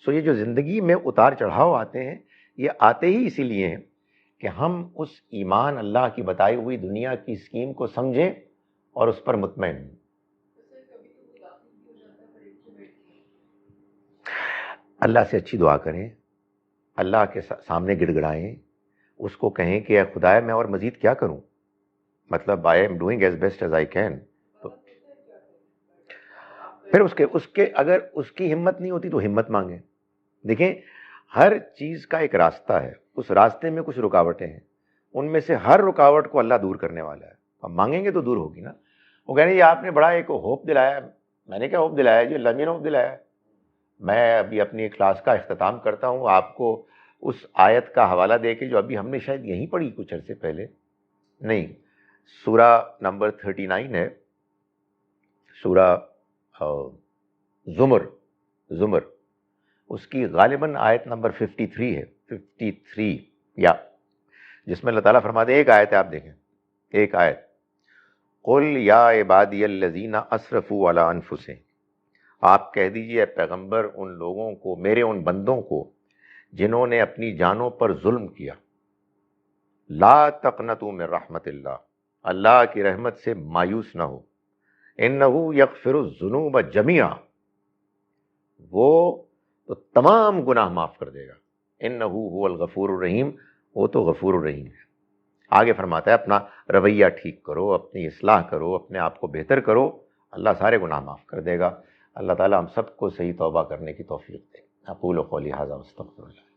سو یہ جو زندگی میں اتار چڑھاؤ آتے ہیں، یہ آتے ہی اسی لیے ہیں کہ ہم اس ایمان، اللہ کی بتائی ہوئی دنیا کی اسکیم کو سمجھیں اور اس پر مطمئن ہوں. اللہ سے اچھی دعا کریں، اللہ کے سامنے گڑ گڑائیں، اس کو کہیں کہ اے خدایا میں اور مزید کیا کروں، مطلب I am doing as best as I can. پھر اس کے اگر اس کی ہمت نہیں ہوتی تو ہمت مانگیں. دیکھیں، ہر چیز کا ایک راستہ ہے، اس راستے میں کچھ رکاوٹیں ہیں، ان میں سے ہر رکاوٹ کو اللہ دور کرنے والا ہے. اب مانگیں گے تو دور ہوگی نا. وہ کہہ رہے ہیں آپ نے بڑا ایک ہوپ دلایا. میں نے کیا ہوپ دلایا جی؟ اللہ نے ہوپ دلایا. میں ابھی اپنی کلاس کا اختتام کرتا ہوں آپ کو اس آیت کا حوالہ دے کے جو ابھی ہم نے شاید یہیں پڑھی کچھ عرصے پہلے، نہیں، سورہ نمبر 39 ہے، سورہ زمر، اس کی غالباً آیت نمبر 53 ہے، 53 یا، جس میں اللہ تعالیٰ فرماتے ہیں، ایک آیت ہے، آپ دیکھیں، ایک آیت، قل یا عبادی الذین اسرفوا علی انفسہم، آپ کہہ دیجئے اے پیغمبر ان لوگوں کو، میرے ان بندوں کو جنہوں نے اپنی جانوں پر ظلم کیا، لا تقنطوا من رحمت اللہ، اللہ کی رحمت سے مایوس نہ ہو، انہ یغفر الذنوب جميعا، وہ تو تمام گناہ معاف کر دے گا، انہ هو الغفور الرحیم، وہ تو غفور الرحیم ہے۔ آگے فرماتا ہے اپنا رویہ ٹھیک کرو، اپنی اصلاح کرو، اپنے آپ کو بہتر کرو، اللہ سارے گناہ معاف کر دے گا۔ اللہ تعالیٰ ہم سب کو صحیح توبہ کرنے کی توفیق دے۔ اقول قولی ھذا واستغفر اللہ۔